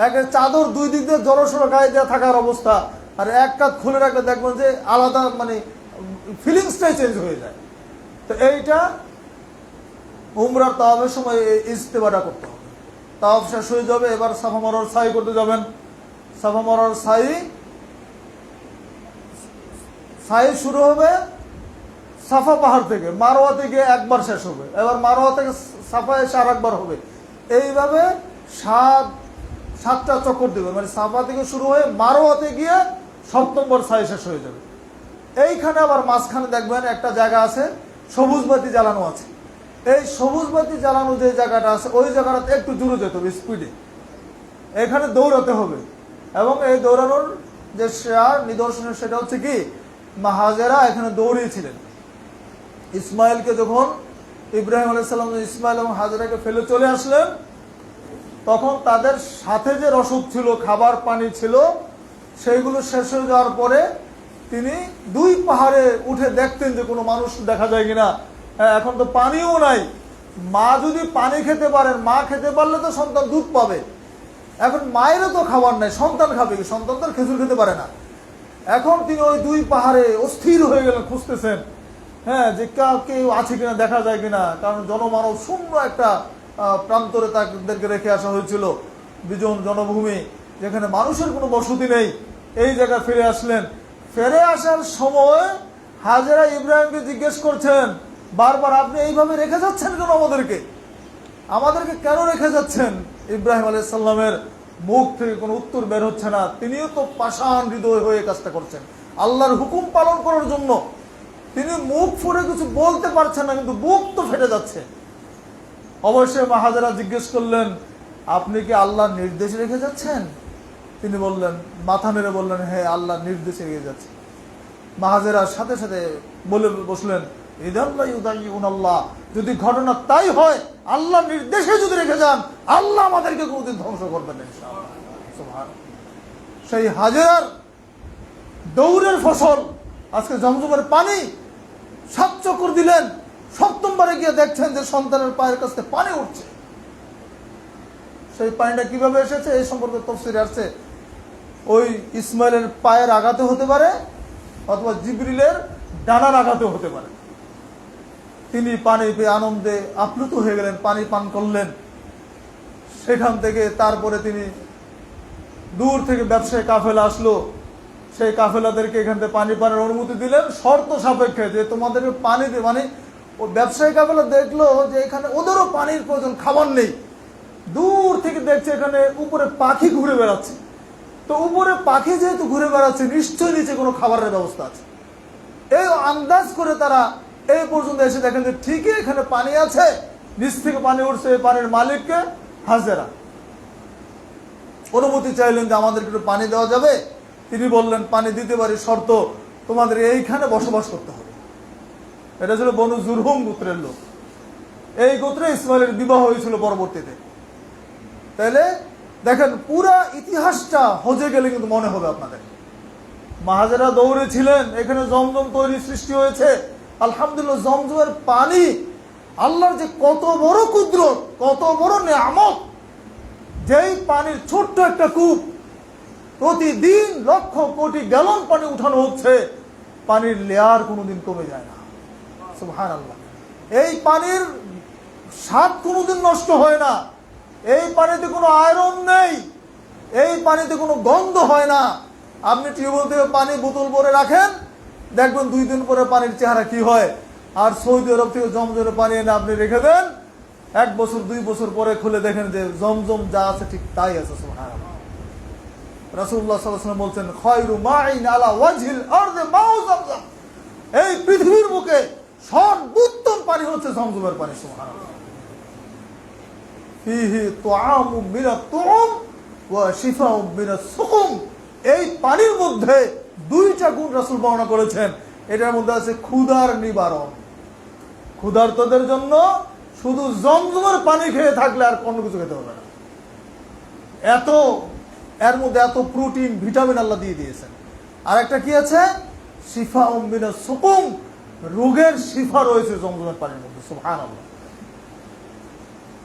এক চাদর 2 দিক দিয়ে জড়সড় গায়ে দেওয়া থাকার অবস্থা, আর এক কাঁধ খুলে রাখলে দেখবেন যে আলাদা মানে ফিলিংসটাই চেঞ্জ হয়ে যায়। তো এইটা উমরার তাওয়াফের সময় ইস্তেবাটা করতে হবে। তাওয়াফ শেষ হয়ে যাবে, এবার সাফা মারওয়ার সাই করতে যাবেন। সাফা মারওয়ার সাই শুরু হবে সাফা পাহাড় থেকে, মারওয়াতে গিয়ে একবার শেষ হবে, এবার মারওয়া থেকে সাফা এসে আর একবার হবে। এইভাবে 7টা চক্কর দেবে, মানে সাফা থেকে শুরু হয়ে মারওয়াতে গিয়ে 7ম সাই শেষ হয়ে যাবে। এইখানে আবার মাঝখানে দেখবেন একটা জায়গা আছে, সবুজ বাতি জ্বালানো আছে। এই সবুজ বাতি জ্বালানো যে জায়গাটা আছে ওই জায়গাটাতে একটু জোরে যেতে হবে, স্পিডে। এখানে দৌড়াতে হবে, এবং এই দৌড়ানোর যে নিদর্শনের সেটা হচ্ছে কি, মা হাজেরা এখানে দৌড়িয়েছিলেন। ইসমাইলকে যখন ইব্রাহিম আলাইহিস সালাম ইসমাইল এবং হাজেরাকে ফেলে চলে আসলেন, তখন তাদের সাথে যে রসদ ছিল, খাবার পানি ছিল, সেইগুলো শেষ হয়ে যাওয়ার পরে তিনি 2 পাহাড়ে উঠে দেখতেন যে কোনো মানুষ দেখা যায় কিনা। এখন তো পানিও নাই। মা যদি পানি খেতে পারেন, মা খেতে পারলে তো সন্তান দুধ পাবে। এখন মায়েরও তো খাবার নাই, সন্তান খাবে কি? সন্তান তো খেজুর খেতে পারে না। এখন তিনি ওই 2 পাহাড়ে অস্থির হয়ে গেলেন, খুঁজতেছেন যে কেউ আছে কিনা, দেখা যায় কিনা। কারণ জনমানব শূন্য একটা প্রান্তরে তাদেরকে রেখে আসা হয়েছিল, বিজন জনভূমি, যেখানে মানুষের কোনো বসতি নেই। এই জায়গায় ফিরে আসলেন। ফিরে আসার সময় হাজেরা ইব্রাহিমকে জিজ্ঞেস করছেন বারবার, আপনি এইভাবে রেখে যাচ্ছেন কেন আমাদেরকে কেন রেখে যাচ্ছেন? ইব্রাহিম আলাইহিস সালামের মুখ থেকে কোনো উত্তর বের হচ্ছে না। তিনিও তো পাষাণ হৃদয় হয়ে কাজটা করছেন আল্লাহর হুকুম পালন করার জন্য। তিনি মুখ ফুটে কিছু বলতে পারছেন না, কিন্তু বুক তো ফেটে যাচ্ছে। অবশ্যই মা হাজেরা জিজ্ঞেস করলেন, আপনি কি আল্লাহর নির্দেশ রেখে যাচ্ছেন? তিনি বললেন, মাথা নেড়ে বললেন, হ্যাঁ, আল্লাহর নির্দেশে রেখে যাচ্ছে। মা হাজেরার সাথে সাথে বলে বসলেন, আল্লাহ, যদি ঘটনা তাই হয়, আল্লাহ নির্দেশে যদি রেখে যান, আল্লাহ আমাদেরকে কোনদিন ধ্বংস করবেন না ইনশাআল্লাহ। সুবহানাল্লাহ। সেই হাজেরার দৌড়ের ফসল আজকে জমজমের পানি। 7 চক্কর দিলেন, 7মবারে গিয়ে দেখছেন যে সন্তানের পায়ের কাছে পানি উঠছে। সেই পানিটা কিভাবে এসেছে এই সম্পর্কে তাফসীরে আসছে, ওই ইসমাইলের পায়ের আঘাতে হতে পারে, অথবা জিবরিলের ডানার আঘাতে হতে পারে। তিনি পানি পেয়ে আনন্দে আপ্লুত হয়ে গেলেন, পানি পান করলেন। সেখান থেকে তারপরে তিনি দূর থেকে ব্যবসায়ী কাফেলা আসলো, সেই কাফেলাদেরকে এখান থেকে পানি পানের অনুমতি দিলেন শর্ত সাপেক্ষে, যে তোমাদেরকে পানি দিয়ে, মানে ও ব্যবসায়ী কাফেলা দেখলো যে এখানে ওদেরও পানির প্রয়োজন, খাবার নেই। দূর থেকে দেখছে এখানে উপরে পাখি ঘুরে বেড়াচ্ছে। তো উপরে পাখি যেহেতু ঘুরে বেড়াচ্ছে, নিশ্চয়ই নিচে কোনো খাবারের ব্যবস্থা আছে। এই আন্দাজ করে তারা এই পর্যন্ত এসে দেখেন যে ঠিকই এখানে পানি আছে, নিচ থেকে পানি উঠছে। পানির মালিককে হাজেরা অনুমতি চাইলেন যে আমাদেরকে একটু পানি দেওয়া যাবে। তিনি বললেন, পানি দিতে পারি, শর্ত তোমাদের এইখানে বসবাস করতে হবে। এটা ছিল বনু জুরহুম গোত্রের লোক। এই গোত্রে ইসমাইলের বিবাহ হয়েছিল পরবর্তীতে। তাইলে দেখেন, পুরা ইতিহাসটা হজে গেলে কিন্তু মনে হবে আপনাদের। মা হাজেরা দৌড়েছিলেন, এখানে জমজম তৈরি সৃষ্টি হয়েছে। আলহামদুলিল্লাহ, জমজমের পানি আল্লাহর যে কত বড় কুদরত, কত বড় নিয়ামত। যেই পানির ছোট্ট একটা কূপ, প্রতিদিন লক্ষ কোটি গ্যালন পানি উঠানো হচ্ছে, পানির লেয়ার কোনোদিন কমে যায় না। সুবহানাল্লাহ। এই পানির স্বাদ কোনোদিন নষ্ট হয় না। এই পানিতে কোনো আয়রন নেই, এই পানিতে কোনো গন্ধ হয় না। আপনি টিউবওয়েল থেকে পানি বোতল ভরে রাখেন, দেখবেন 2 দিন পরে পানির চেহারা কি হয়। আর সৌদি আরব থেকে জমজমের পানি এনে আপনি রেখে দেন, 1 বছর 2 বছর পরে খুলে দেখেন যে জমজম যা আছে ঠিক তাই আছে। সুবহানাল্লাহ। রাসূলুল্লাহ সাল্লাল্লাহু আলাইহি ওয়াসাল্লাম বলছেন, খায়রু মাইন আলা ওয়াজহিল আরদি মাউ জমজম। এই পৃথিবীর বুকে সর্বোত্তম পানি হচ্ছে জমজমের পানি। সুবহানাল্লাহ। ফিহি তুআমু মিনাত তুম ওয়া শিফাউ মিনাস সুকুম। এই পানির মধ্যে 2টা গুণ রাসূল বর্ণনা করেছেন। এটার মধ্যে আছে ক্ষুধার নিবারণ। ক্ষুধার্তদের জন্য শুধু জমজমের পানি খেয়ে থাকলে আর কোনো কিছু খেতে হবে না। এর মধ্যে এত প্রোটিন, ভিটামিন আল্লাহ দিয়ে দিয়েছেন। আর একটা কি আছে, শিফাউ মিনাস সুকুম, রোগের শিফা রয়েছে জমজমের পানির মধ্যে। সুবহানাল্লাহ।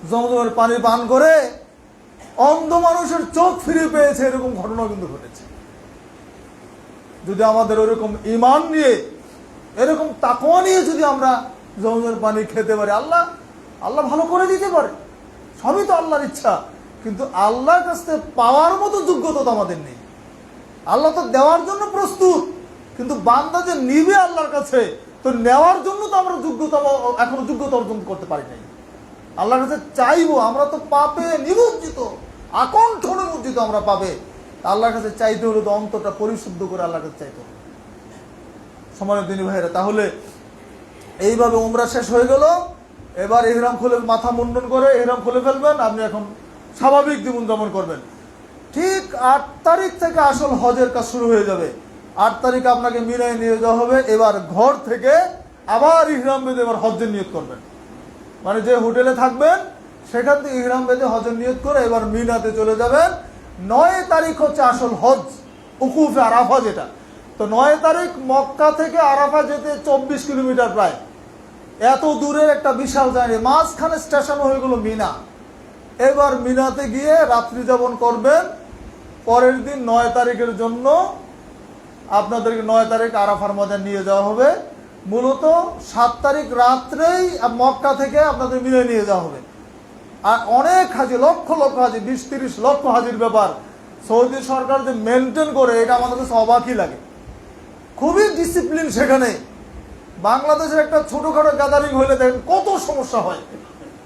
জমজমের পানি পান করে অন্ধ মানুষের চোখ ফিরে পেয়েছে, এরকম ঘটনা কিন্তু ঘটেছে। যদি আমাদের ওরকম ঈমান নিয়ে, এরকম তাকওয়া নিয়ে যদি আমরা জমজমের পানি খেতে পারি, আল্লাহ ভালো করে দিতে পারে। সবই তো আল্লাহর ইচ্ছা, কিন্তু আল্লাহর কাছ থেকে পাওয়ার মতো যোগ্যতা তো আমাদের নেই। আল্লাহ তো দেওয়ার জন্য প্রস্তুত, কিন্তু বান্দা যে নিবে আল্লাহর কাছে, তো নেওয়ার জন্য তো আমরা এখনো যোগ্যতা অর্জন করতে পারি নাই। আল্লাহর কাছে চাইবো, আমরা তো পাপে নিমজ্জিত, আকণ্ঠ নিমজ্জিত আমরা পাবে। আল্লাহর কাছে চাইতে হলে তো অন্তরটা পরিশুদ্ধ করে আল্লাহর কাছে চাইতে হবে। সম্মানিত দিনী ভাইরা, তাহলে এইভাবে উমরা শেষ হয়ে গেল। এবার ইহরাম খুলে, মাথা মুন্ডন করে ইহরাম খুলে ফেলবেন। আপনি এখন স্বাভাবিক জীবন যাপন করবেন। ঠিক 8 তারিখ থেকে আসল হজের কাজ শুরু হয়ে যাবে। 8 তারিখে আপনাকে মিনায় নিয়ে যাওয়া হবে। এবার ঘর থেকে আবার ইহরাম বেঁধে এবার হজ্জের নিয়ত করবেন, মানে যে হোটেলে থাকবেন সেখান থেকে ইহরাম বেঁধে হজের নিয়ত করে এবার মিনাতে চলে যাবেন। 9 তারিখ হচ্ছে আসল হজ, উকুফে আরাফা যেটা। তো 9 তারিখ মক্কা থেকে আরাফা যেতে 24 কিলোমিটার প্রায়, এত দূরের একটা বিশাল জার্নি, মাঝখানে স্টেশন হয়ে গেল মিনা। এবার মিনাতে গিয়ে রাত্রি যাপন করবেন। পরের দিন 9 তারিখের জন্য আপনাদেরকে 9 তারিখ আরাফার মধ্যে নিয়ে যাওয়া হবে। মূলত 7 তারিখ রাত্রেই মক্কা থেকে আপনাদের মিনায় নিয়ে যাওয়া হবে। আর অনেক হাজি, লক্ষ লক্ষ হাজি, 20-30 লক্ষ হাজির ব্যাপার সৌদি সরকার যে মেনটেন করে, এটা আমাদের কাছে অবাকই লাগে। খুবই ডিসিপ্লিন সেখানে। বাংলাদেশের একটা ছোটখাটো গ্যাদারিং হইলে দেখেন কত সমস্যা হয়,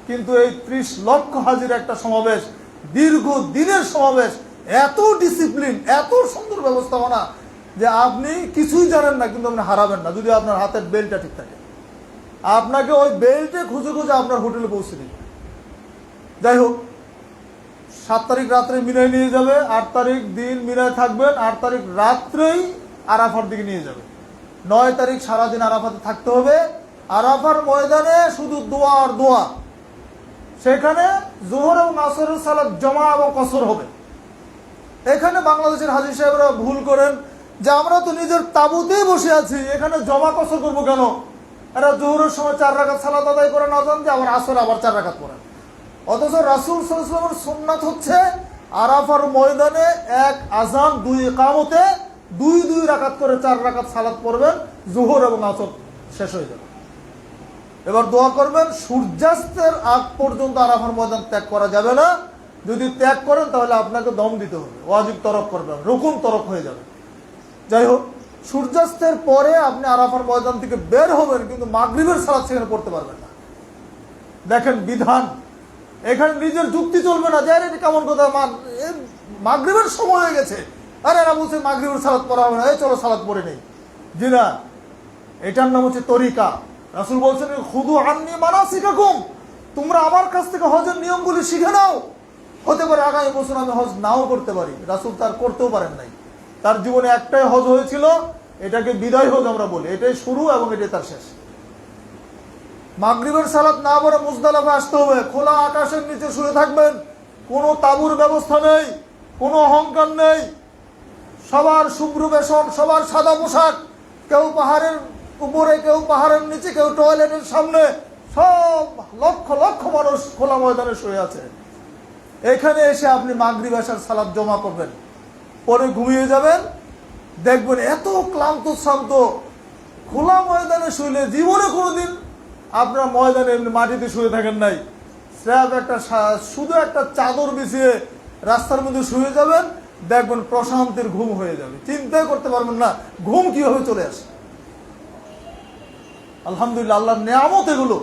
কিন্তু এই 30 লক্ষ হাজির একটা সমাবেশ, দীর্ঘ দিনের সমাবেশ, এত ডিসিপ্লিন, এত সুন্দর ব্যবস্থাপনা যে আপনি কিছুই জানেন না কিন্তু আপনি হারাবেন না যদি আপনার হাতের বেল্টটা ঠিক থাকে। আপনাকে ওই বেল্টে খুঁজে খুঁজে আপনার হোটেলে পৌঁছে দিবে। যাই হোক, 7 তারিখ রাত্রে মিনায় নিয়ে যাবে, 8 তারিখ দিন মিনায় থাকবেন, 8 তারিখ রাত্রেই আরাফার দিকে নিয়ে যাবে। 9 তারিখ সারাদিন আরাফাতে থাকতে হবে। আরাফার ময়দানে শুধু দোয়া আর দোয়া। সেখানে জোহর এবং আসরের সালাত জমা এবং কসর হবে। এখানে বাংলাদেশের হাজী সাহেবরা ভুল করেন যে আমরা তো নিজের তাঁবুতেই বসে আছি, এখানে জমা কসর করবো কেন? এরা জোহরের সময় 4 রাকাত সালাত আদায় করে না জান যে আবার আসর আবার 4 রাকাত করেন। অথচ রাসূল সাল্লাল্লাহু আলাইহি ওয়াসাল্লামের সুন্নাত হচ্ছে আরাফার ময়দানে 1 আযান 2 ইকামতে 2 রাকাত করে 4 রাকাত সালাত পড়বেন, জোহর এবং আসর শেষ হয়ে যাবে। এবার দোয়া করবেন, সূর্যাস্তের আগ পর্যন্ত আরাফার ময়দান ত্যাগ করা যাবে না। যদি ত্যাগ করেন তাহলে আপনাকে দম দিতে হবে, ওয়াজিব তরক করবেন, রুকুন তরক হয়ে যাবে। যাই হোক, সূর্যাস্তের পরে আপনি আরাফার ময়দান থেকে বের হবেন, কিন্তু মাগরিবের সালাত সেখানে পড়তে পারবেন না। দেখেন বিধান, এখানে নিজের যুক্তি চলবে না যে এটা কেমন কথা, মাগরিবের সময় হয়ে গেছে, আরে এরা বলছে মাগরিবের সালাত পড়া হবে না, এই চলো সালাত পড়ে নেই। জি না, এটার নাম হচ্ছে তরিকা। রাসূল বলছেন খুদু আন্নী মানাসিকাকুম, তোমরা আমার কাছ থেকে হজের নিয়মগুলি শিখে নাও। হতে পারে আগামী বছর আমি হজ নাও করতে পারি। রাসূল তার করতেও পারেন নাই, তার জীবনে একটাই হজ হয়েছিল, এটাকে বিদায় হজ আমরা বলি, এটাই শুরু এবং এটাই তার শেষ। মাগরিবের সালাত না পড়ে মুজদালিফা আসতে হবে, খোলা আকাশের নিচে শুয়ে থাকবেন, কোনো তাঁবুর ব্যবস্থা নেই, কোনো অহংকার নেই, সবার শুভ্র বেশন, সবার সাদা পোশাক, কেউ পাহাড়ের উপরে, কেউ পাহাড়ের নিচে, কেউ টয়লেটের সামনে, সব লক্ষ লক্ষ মানুষ খোলা ময়দানে শুয়ে আছে। এখানে এসে আপনি মাগরিব আশার সালাত জমা করবেন, পরে ঘুমিয়ে যাবেন। দেখবেন এত ক্লান্ত শ্রান্ত, খোলা ময়দানে শুইলে জীবনে কোনোদিন আপনার ময়দানে এমনি মাটিতে শুয়ে থাকেন নাই, স্ল্যাব একটা শুধু একটা চাদর বিছিয়ে রাস্তার মধ্যে শুয়ে যাবেন, দেখবেন প্রশান্তির ঘুম হয়ে যাবে, চিন্তাই করতে পারবেন না ঘুম কিভাবে চলে আসে। আলহামদুলিল্লাহ, আল্লাহর নিয়ামত এগুলো।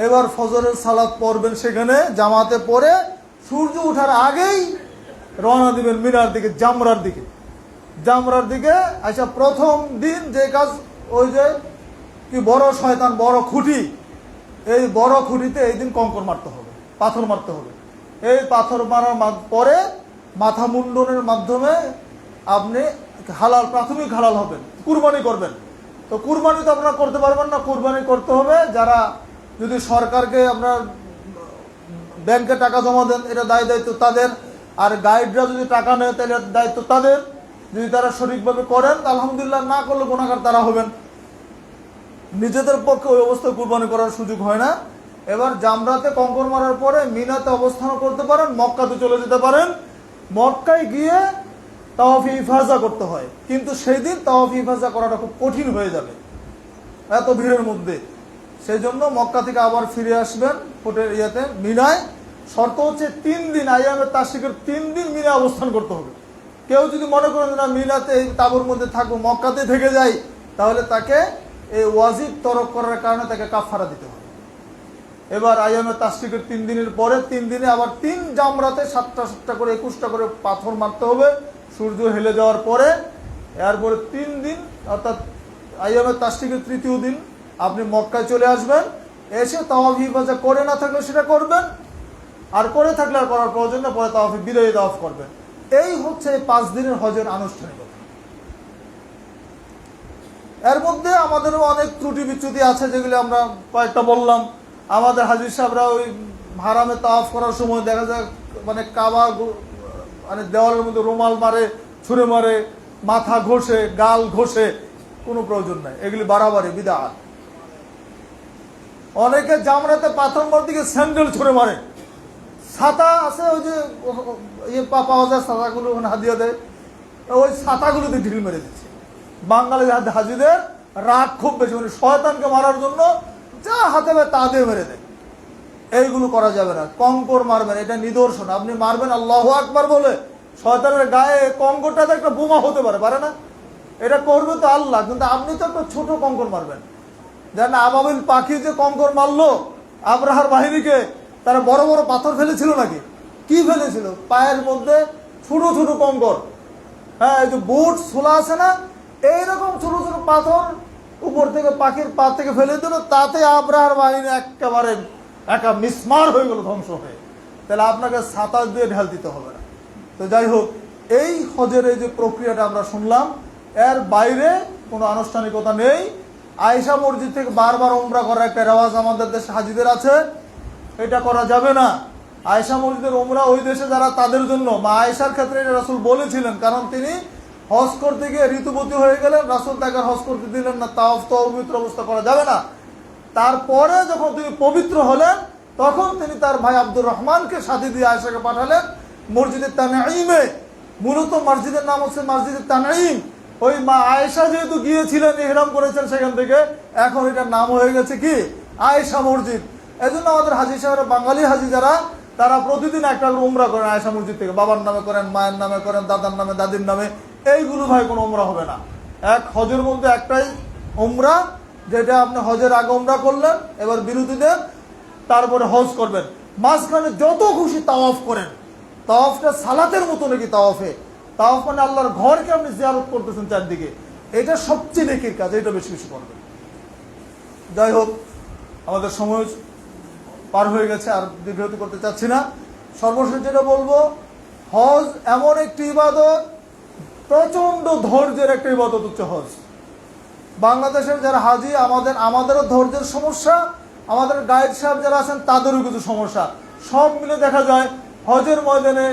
এবার ফজরের সালাত পড়বেন সেখানে জামাতে পড়ে, সূর্য ওঠার আগেই রওনা দিবেন মিনার দিকে, জামরার দিকে। আচ্ছা, প্রথম দিন যে কাজ, ওই যে কি বড় শয়তান, বড় খুঁটি, এই বড় খুঁটিতে এই দিন কঙ্কর মারতে হবে, পাথর মারতে হবে। এই পাথর মারার পরে মাথা মুন্ডনের মাধ্যমে আপনি হালাল, প্রাথমিক হালাল হবেন, কুরবানি করবেন। তো কুরবানি তো আপনারা করতে পারবেন না, কুরবানি করতে হবে যারা যদি সরকারকে আপনার ব্যাংকে টাকা জমা দেন, এটা দায়িত্ব তাদের। আর গাইডরা যদি টাকা নেয় তাহলে দায়িত্ব তাদের। যদি তারা সঠিকভাবে করেন আলহামদুলিল্লাহ, না করলে গুনাহগার তারা হবেন। নিজেদের পক্ষে ওই অবস্থায় কুরবানি করার সুযোগ হয় না। এবার জামরাতে কঙ্কর মারার পরে মিনাতে অবস্থান করতে পারেন, মক্কাতে চলে যেতে পারেন। মক্কায় গিয়ে তাওয়াফ ইফাজা করতে হয়, কিন্তু সেই দিন তাওয়াফ ইফাজা করাটা খুব কঠিন হয়ে যাবে এত ভিড়ের মধ্যে। সেই জন্য মক্কা থেকে আবার ফিরে আসবেন হোটেল মিনায়। শর্ত হচ্ছে 3 দিন, আইয়ামে তাশরিকের 3 দিন মিনা অবস্থান করতে হবে। কেউ যদি মনে করেন না মিনাতে এই তাঁবুর মধ্যে থাকবো, মক্কাতে থেকে যাই, তাহলে তাকে এই ওয়াজিব তরক করার কারণে তাকে কাফারা দিতে হবে। এবার আইয়ামে তাশরিকের 3 দিনের পরে 3 দিনে আবার 3 জামরাতে 7টা করে 21টা করে পাথর মারতে হবে সূর্য হেলে যাওয়ার পরে। এরপরে 3 দিন, অর্থাৎ আইয়ামে তাশরিকের 3য় দিন আপনি মক্কায় চলে আসবেন। এসে তাওয়াফ ইফাজা করে না থাকলে সেটা করবেন, আর করে থাকলে আর করার প্রয়োজন না, পরে তাওয়াফ বিদায়ী তাওয়াফ করবেন। এই হচ্ছে 5 দিনের হজের আনুষ্ঠানিকতা। এর মধ্যে আমাদেরও অনেক ত্রুটি বিচ্যুতি আছে, যেগুলি আমরা কয়েকটা বললাম। আমাদের হাজির সাহেবরা ওই হারামে তাওয়াফ করার সময় দেখা যায় মানে কাবা মানে দেওয়ালের মধ্যে রুমাল মারে, ছুঁড়ে মারে, মাথা ঘষে, গাল ঘষে, কোনো প্রয়োজন নাই, এগুলি বাড়াবাড়ি বিদআত। অনেকে জামরাতে পাথর মার দিকে স্যান্ডেল ছুঁড়ে মারে। ছাতা আছে, ওই যে ইয়ে পাওয়া যায় ছাতাগুলো, ওখানে হাদিয়া দেয়, ওই ছাতাগুলোতে ঢিল মেরে দিচ্ছে। বাঙালি হাজিদের রাগ খুব বেশি, মানে শয়তানকে মারার জন্য যা হাতে পায় তা দিয়ে মেরে দেয়। এইগুলো করা যাবে না। কঙ্কর মারবেন, এটা নিদর্শন। আপনি মারবেন আল্লাহু আকবার বলে, শয়তানের গায়ে কঙ্করটাতে একটা বোমা হতে পারে না? এটা করবে তো আল্লাহ, কিন্তু আপনি তো একটা ছোট কঙ্কর মারবেন। যেন আবাবিল পাখি যে কঙ্কর মারলো আব্রাহার বাহিনীকে, তারা বড় বড় পাথর ফেলেছিল নাকি? কি ফেলেছিল? পায়ের মধ্যে ছোট ছোট কঙ্কর। হ্যাঁ, এই যে বুট ছোলা আছে না, এইরকম ছোট ছোট পাথর উপর থেকে পাখির পা থেকে ফেলে দিল, তাতে আব্রাহার বাহিনী একেবারে একা মিসমার হয়ে গেল, ধ্বংস হয়ে। তাহলে আপনাকে ছাতা দিয়ে ঢাল দিতে হবে না। তো যাই হোক, এই হজের এই যে প্রক্রিয়াটা আমরা শুনলাম, এর বাইরে কোনো আনুষ্ঠানিকতা নেই। আয়েশা মসজিদ থেকে বারবার উমরা করার একটা রেওয়াজ আমাদের দেশে হাজিদের আছে, এটা করা যাবে না। আয়েশা মসজিদের উমরা ওই দেশে যারা, তাদের জন্য। মা আয়েশার ক্ষেত্রে এটা রাসূল বলেছিলেন, কারণ তিনি হজ করতে গিয়ে ঋতুবতী হয়ে গেলেন, রাসূল তাকে হজ করতে দিলেন না, তাওয়াফ তো অপবিত্র অবস্থা করা যাবে না। তারপরে যখন তিনি পবিত্র হলেন, তখন তিনি তার ভাই আব্দুর রহমানকে সাথে দিয়ে আয়েশাকে পাঠালেন মসজিদে তানঈমে। মূলত মসজিদের নাম হচ্ছে মসজিদে তানঈম। ওই মা আয়েশা যেহেতু গিয়েছিলেন, ইহরাম করেছেন সেখান থেকে, এখন এটার নাম হয়ে গেছে কি আয়েশা মসজিদ। এই জন্য আমাদের হাজি সাহেবরা, বাঙালি হাজি যারা, তারা প্রতিদিন একটা করে উমরা করেন আয়েশা মসজিদ থেকে। বাবার নামে করেন, মায়ের নামে করেন, দাদার নামে, দাদির নামে। এইগুলো ভাই কোনো উমরা হবে না। এক হজের মধ্যে একটাই উমরা, যেটা আপনি হজের আগে উমরা করলেন, এবার বিরতি দেন, তারপরে হজ করবেন। মাঝখানে যত খুশি তাওয়াফ করেন। তাওয়াফটা সালাতের মতো নাকি তাওয়াফে? তাওয়াফ মানে আল্লাহর ঘরকে আপনি জিয়ারত করতেছেন চারদিকে, এটা সবচেয়ে নেকির কাজ, এটা বেশি বেশি করবেন। যাই হোক, আমাদের সময় পার হয়ে গেছে, আর দীর্ঘায়িত করতে চাচ্ছি না। সর্বশেষ যেটা বলবো, হজ এমন একটি ইবাদত, প্রচন্ড ধৈর্যের একটা ইবাদত হচ্ছে হজ। বাংলাদেশের যারা হাজি, আমাদেরও ধৈর্যের সমস্যা, আমাদের গাইড সাহেব যারা আছেন তাদেরও কিছু সমস্যা। সব মিলে দেখা যায় হজের ময়দানে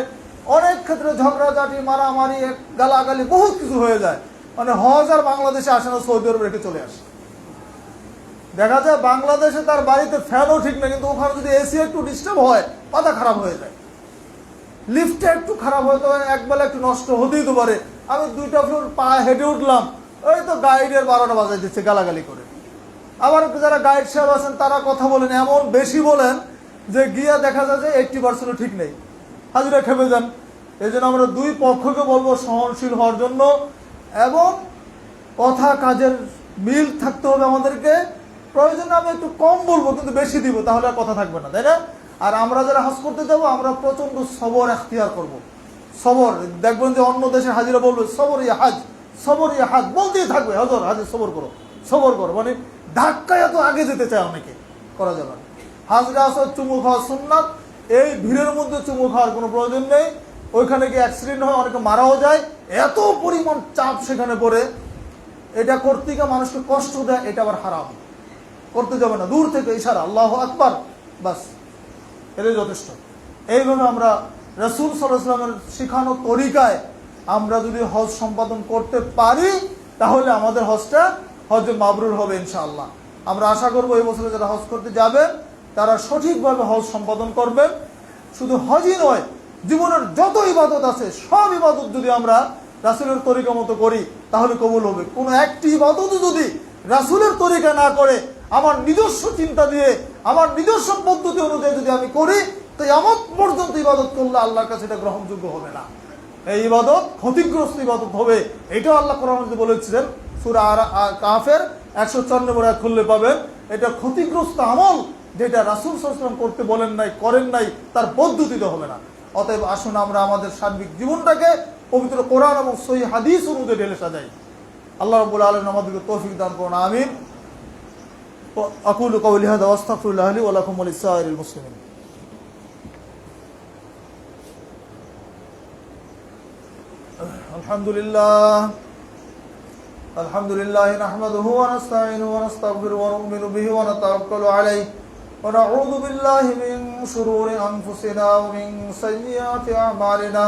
অনেক ক্ষেত্রে ঝগড়াঝাটি, মারামারি, গালাগালি, বহুত কিছু হয়ে যায়। মানে হজ আর বাংলাদেশে আসে না, সৌদি আরব রেখে চলে আসে। দেখা যায় বাংলাদেশে তার বাড়িতে ফ্যানও ঠিক না, কিন্তু ওখানে যদি এসি একটু ডিস্টার্ব হয়, মাথা খারাপ হয়ে যায়। লিফটে একটু খারাপ হয়তো একবেলা একটু নষ্ট হতেই তো পারে। আমি 2টা ফ্লোর পা হেঁটে উঠলাম, ওই তো গাইডের 12টা বাজাই দিচ্ছে গালাগালি করে। আবার যারা গাইড সাহেব আছেন তারা কথা বলেন, এমন বেশি বলেন যে গিয়া দেখা যায় যে 80% ঠিক নেই, হাজিরা খেপে যান। এই জন্য আমরা দুই পক্ষকে বলবো সহনশীল হওয়ার জন্য, এবং কথা কাজের মিল থাকতে হবে আমাদেরকে। প্রয়োজনে আমি একটু কম বলবো, কিন্তু বেশি দিব, তাহলে আর কথা থাকবে না, তাই না? আর আমরা যারা হজ করতে যাবো, আমরা প্রচন্ড সবর এখতিয়ার করব। সবর, দেখবেন যে অন্য দেশের হাজিরা বলবে সবর ইয়া হাজ, সবর ইয়া হাজ, বলতেই থাকবে হজর হাজির সবর করো, সবর করো। মানে ধাক্কায় এত আগে যেতে চায় অনেকে, করা যাবে না। হাজরা আসর চুমু খাওয়া সুন্নাত, এই ভিড়ের মধ্যে চুমু খাওয়ার কোনো প্রয়োজন নেই। ওইখানে গিয়ে অ্যাক্সিডেন্ট হয়, অনেকে মারাও যায়, এত পরিমাণ চাপ সেখানে পড়ে। এটা করতে গিয়ে মানুষকে কষ্ট দেয়, এটা আবার হারাম, করতে যাবে না। দূর থেকে ইশারা আল্লাহু আকবার, বাস, এটাই যথেষ্ট। এইভাবে আমরা রাসূল সাল্লাল্লাহু আলাইহি ওয়াসাল্লামের শিখানো তরিকায় আমরা যদি হজ সম্পাদন করতে পারি, তাহলে আমাদের হজটা হজে মাবরুর হবে ইনশাআল্লাহ। আমরা আশা করবো এই বছরে যারা হজ করতে যাবেন তারা সঠিকভাবে হজ সম্পাদন করবেন। শুধু হজই নয়, জীবনের যত ইবাদত আছে সব ইবাদত যদি আমরা রাসূলের তরিকা মতো করি তাহলে কবুল হবে। কোনো একটি ইবাদত যদি রাসূলের তরিকা না করে, আমার নিজস্ব চিন্তা দিয়ে, আমার নিজস্ব পদ্ধতি অনুযায়ী যদি আমি করি, তো কিয়ামত পর্যন্ত ইবাদত করলে আল্লাহর কাছে এটা গ্রহণযোগ্য হবে না। এই ইবাদত ক্ষতিগ্রস্ত ইবাদত হবে। এটাও আল্লাহ কোরআনে বলেছিলেন, সূরা কাহফের 104 নম্বর আয়াত খুললে পাবেন। এটা ক্ষতিগ্রস্ত আমল, যেটা রাসূল সাল্লাল্লাহু আলাইহি ওয়াসাল্লাম করতে বলেন নাই, করেন নাই, তার পদ্ধতিতে হবে না। অতএব আসুন আমরা আমাদের সার্বিক জীবনটাকে পবিত্র কোরআন এবং সহিহ হাদিস অনুযায়ী ঢেলে সাজাই। আল্লাহ রাব্বুল আলামিন আমাদেরকে তৌফিক দান করুন, আমিন। আকুলু কাওলি হাযা ওয়া আস্তাগফিরুল্লাহ লি ওয়া লাকুম ওয়া লিসাইরিল মুসলিমিন। আলহামদুলিল্লাহ الحمد لله نحمده ونستعينه ونستغفره ونؤمن به ونتوكل عليه ونعوذ بالله من شرور أنفسنا ومن سيئات أعمالنا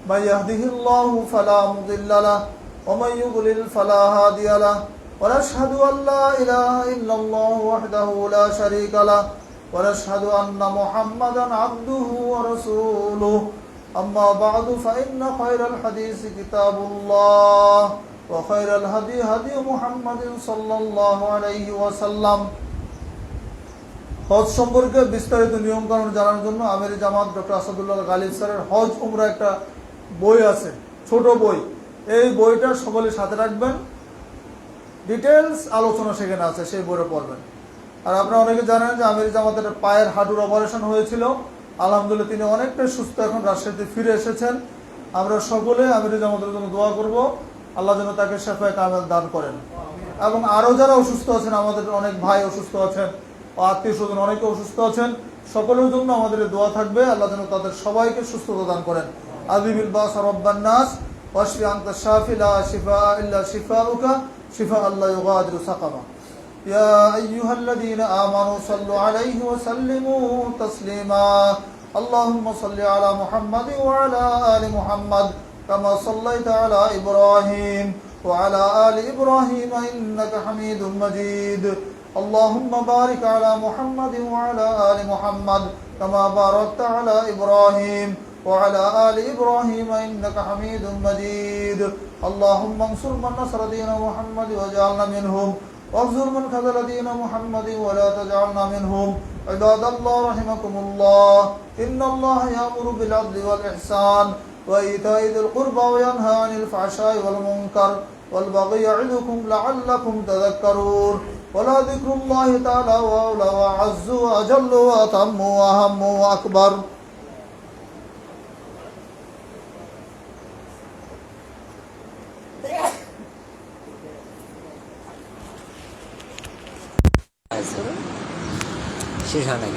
من يهده الله فلا مضل له ومن يضلل فلا هادي له ونشهد أن لا إله إلا الله وحده لا شريك له ونشهد أن محمدا عبده ورسوله أما بعد فإن خير الحديث كتاب الله وخير الهدي هدي محمد صلى الله عليه وسلم হজ সম্পর্কে বিস্তারিত নিয়ম কানুন জানার জন্য আমির জামাত ডক্টর আসাদুল্লাহ গালিব স্যারের হজ উমরা একটা বই আছে, ছোট বই। এই বইটা সকলে সাথে রাখবেন, ডিটেলস আলোচনা সেখানে আছে, সেই বইটা পড়বেন। আর আপনারা অনেকে জানেন যে আমির জামাতের পায়ের হাঁটুর অপারেশন হয়েছিল, আলহামদুলিল্লাহ তিনি অনেকটাই সুস্থ, এখন রাজশাহীতে ফিরে এসেছেন। আমরা সকলে আমির জামাতের জন্য দোয়া করব, আল্লাহ যেন তাকে শেফায়ে কামেল দান করেন। এবং আরও যারা অসুস্থ আছেন, আমাদের অনেক ভাই অসুস্থ আছেন, আত্মীয় স্বজন অনেকে অসুস্থ আছেন, সকলের জন্য আমাদের দোয়া থাকবে, আল্লাহ যেন তাদের সবাইকে সুস্থতা দান করেন। আযিবিল বাস রাব্বান নাস ওয়াশফি আনতা শাফি লা শিফা ইল্লা শিফাউকা শিফা আল্লাহ ইউগাদিরু সাকামা। ইয়া আইয়ুহাল্লাযীনা আমানু সাল্লু আলাইহি ওয়া সাল্লিমু তাসলিমা। আল্লাহুম্মা সাল্লি আলা মুহাম্মাদিন ওয়া আলা আলি মুহাম্মাদ কামা সাল্লাইতা আলা ইব্রাহিম ওয়া আলা আলি ইব্রাহিম ইন্নাকা হামিদুম মাজিদ। اللهم بارك على محمد وعلى آل محمد كما باركت على إبراهيم وعلى آل إبراهيم إنك حميد مجيد. اللهم انصر من نصر دين محمد واجعلنا منهم واخذل من خذل دين محمد ولا تجعلنا منهم. عباد الله رحمكم الله، إن الله يأمر بالعدل والإحسان وإيتاء ذي القربى وينهى عن الفحشاء والمنكر والبغي يعظكم لعلكم تذكرون. ولا ذكر الله تعالى وأولى وأعز وأجل وأتم وأهم وأكبر. শেষ হয় না।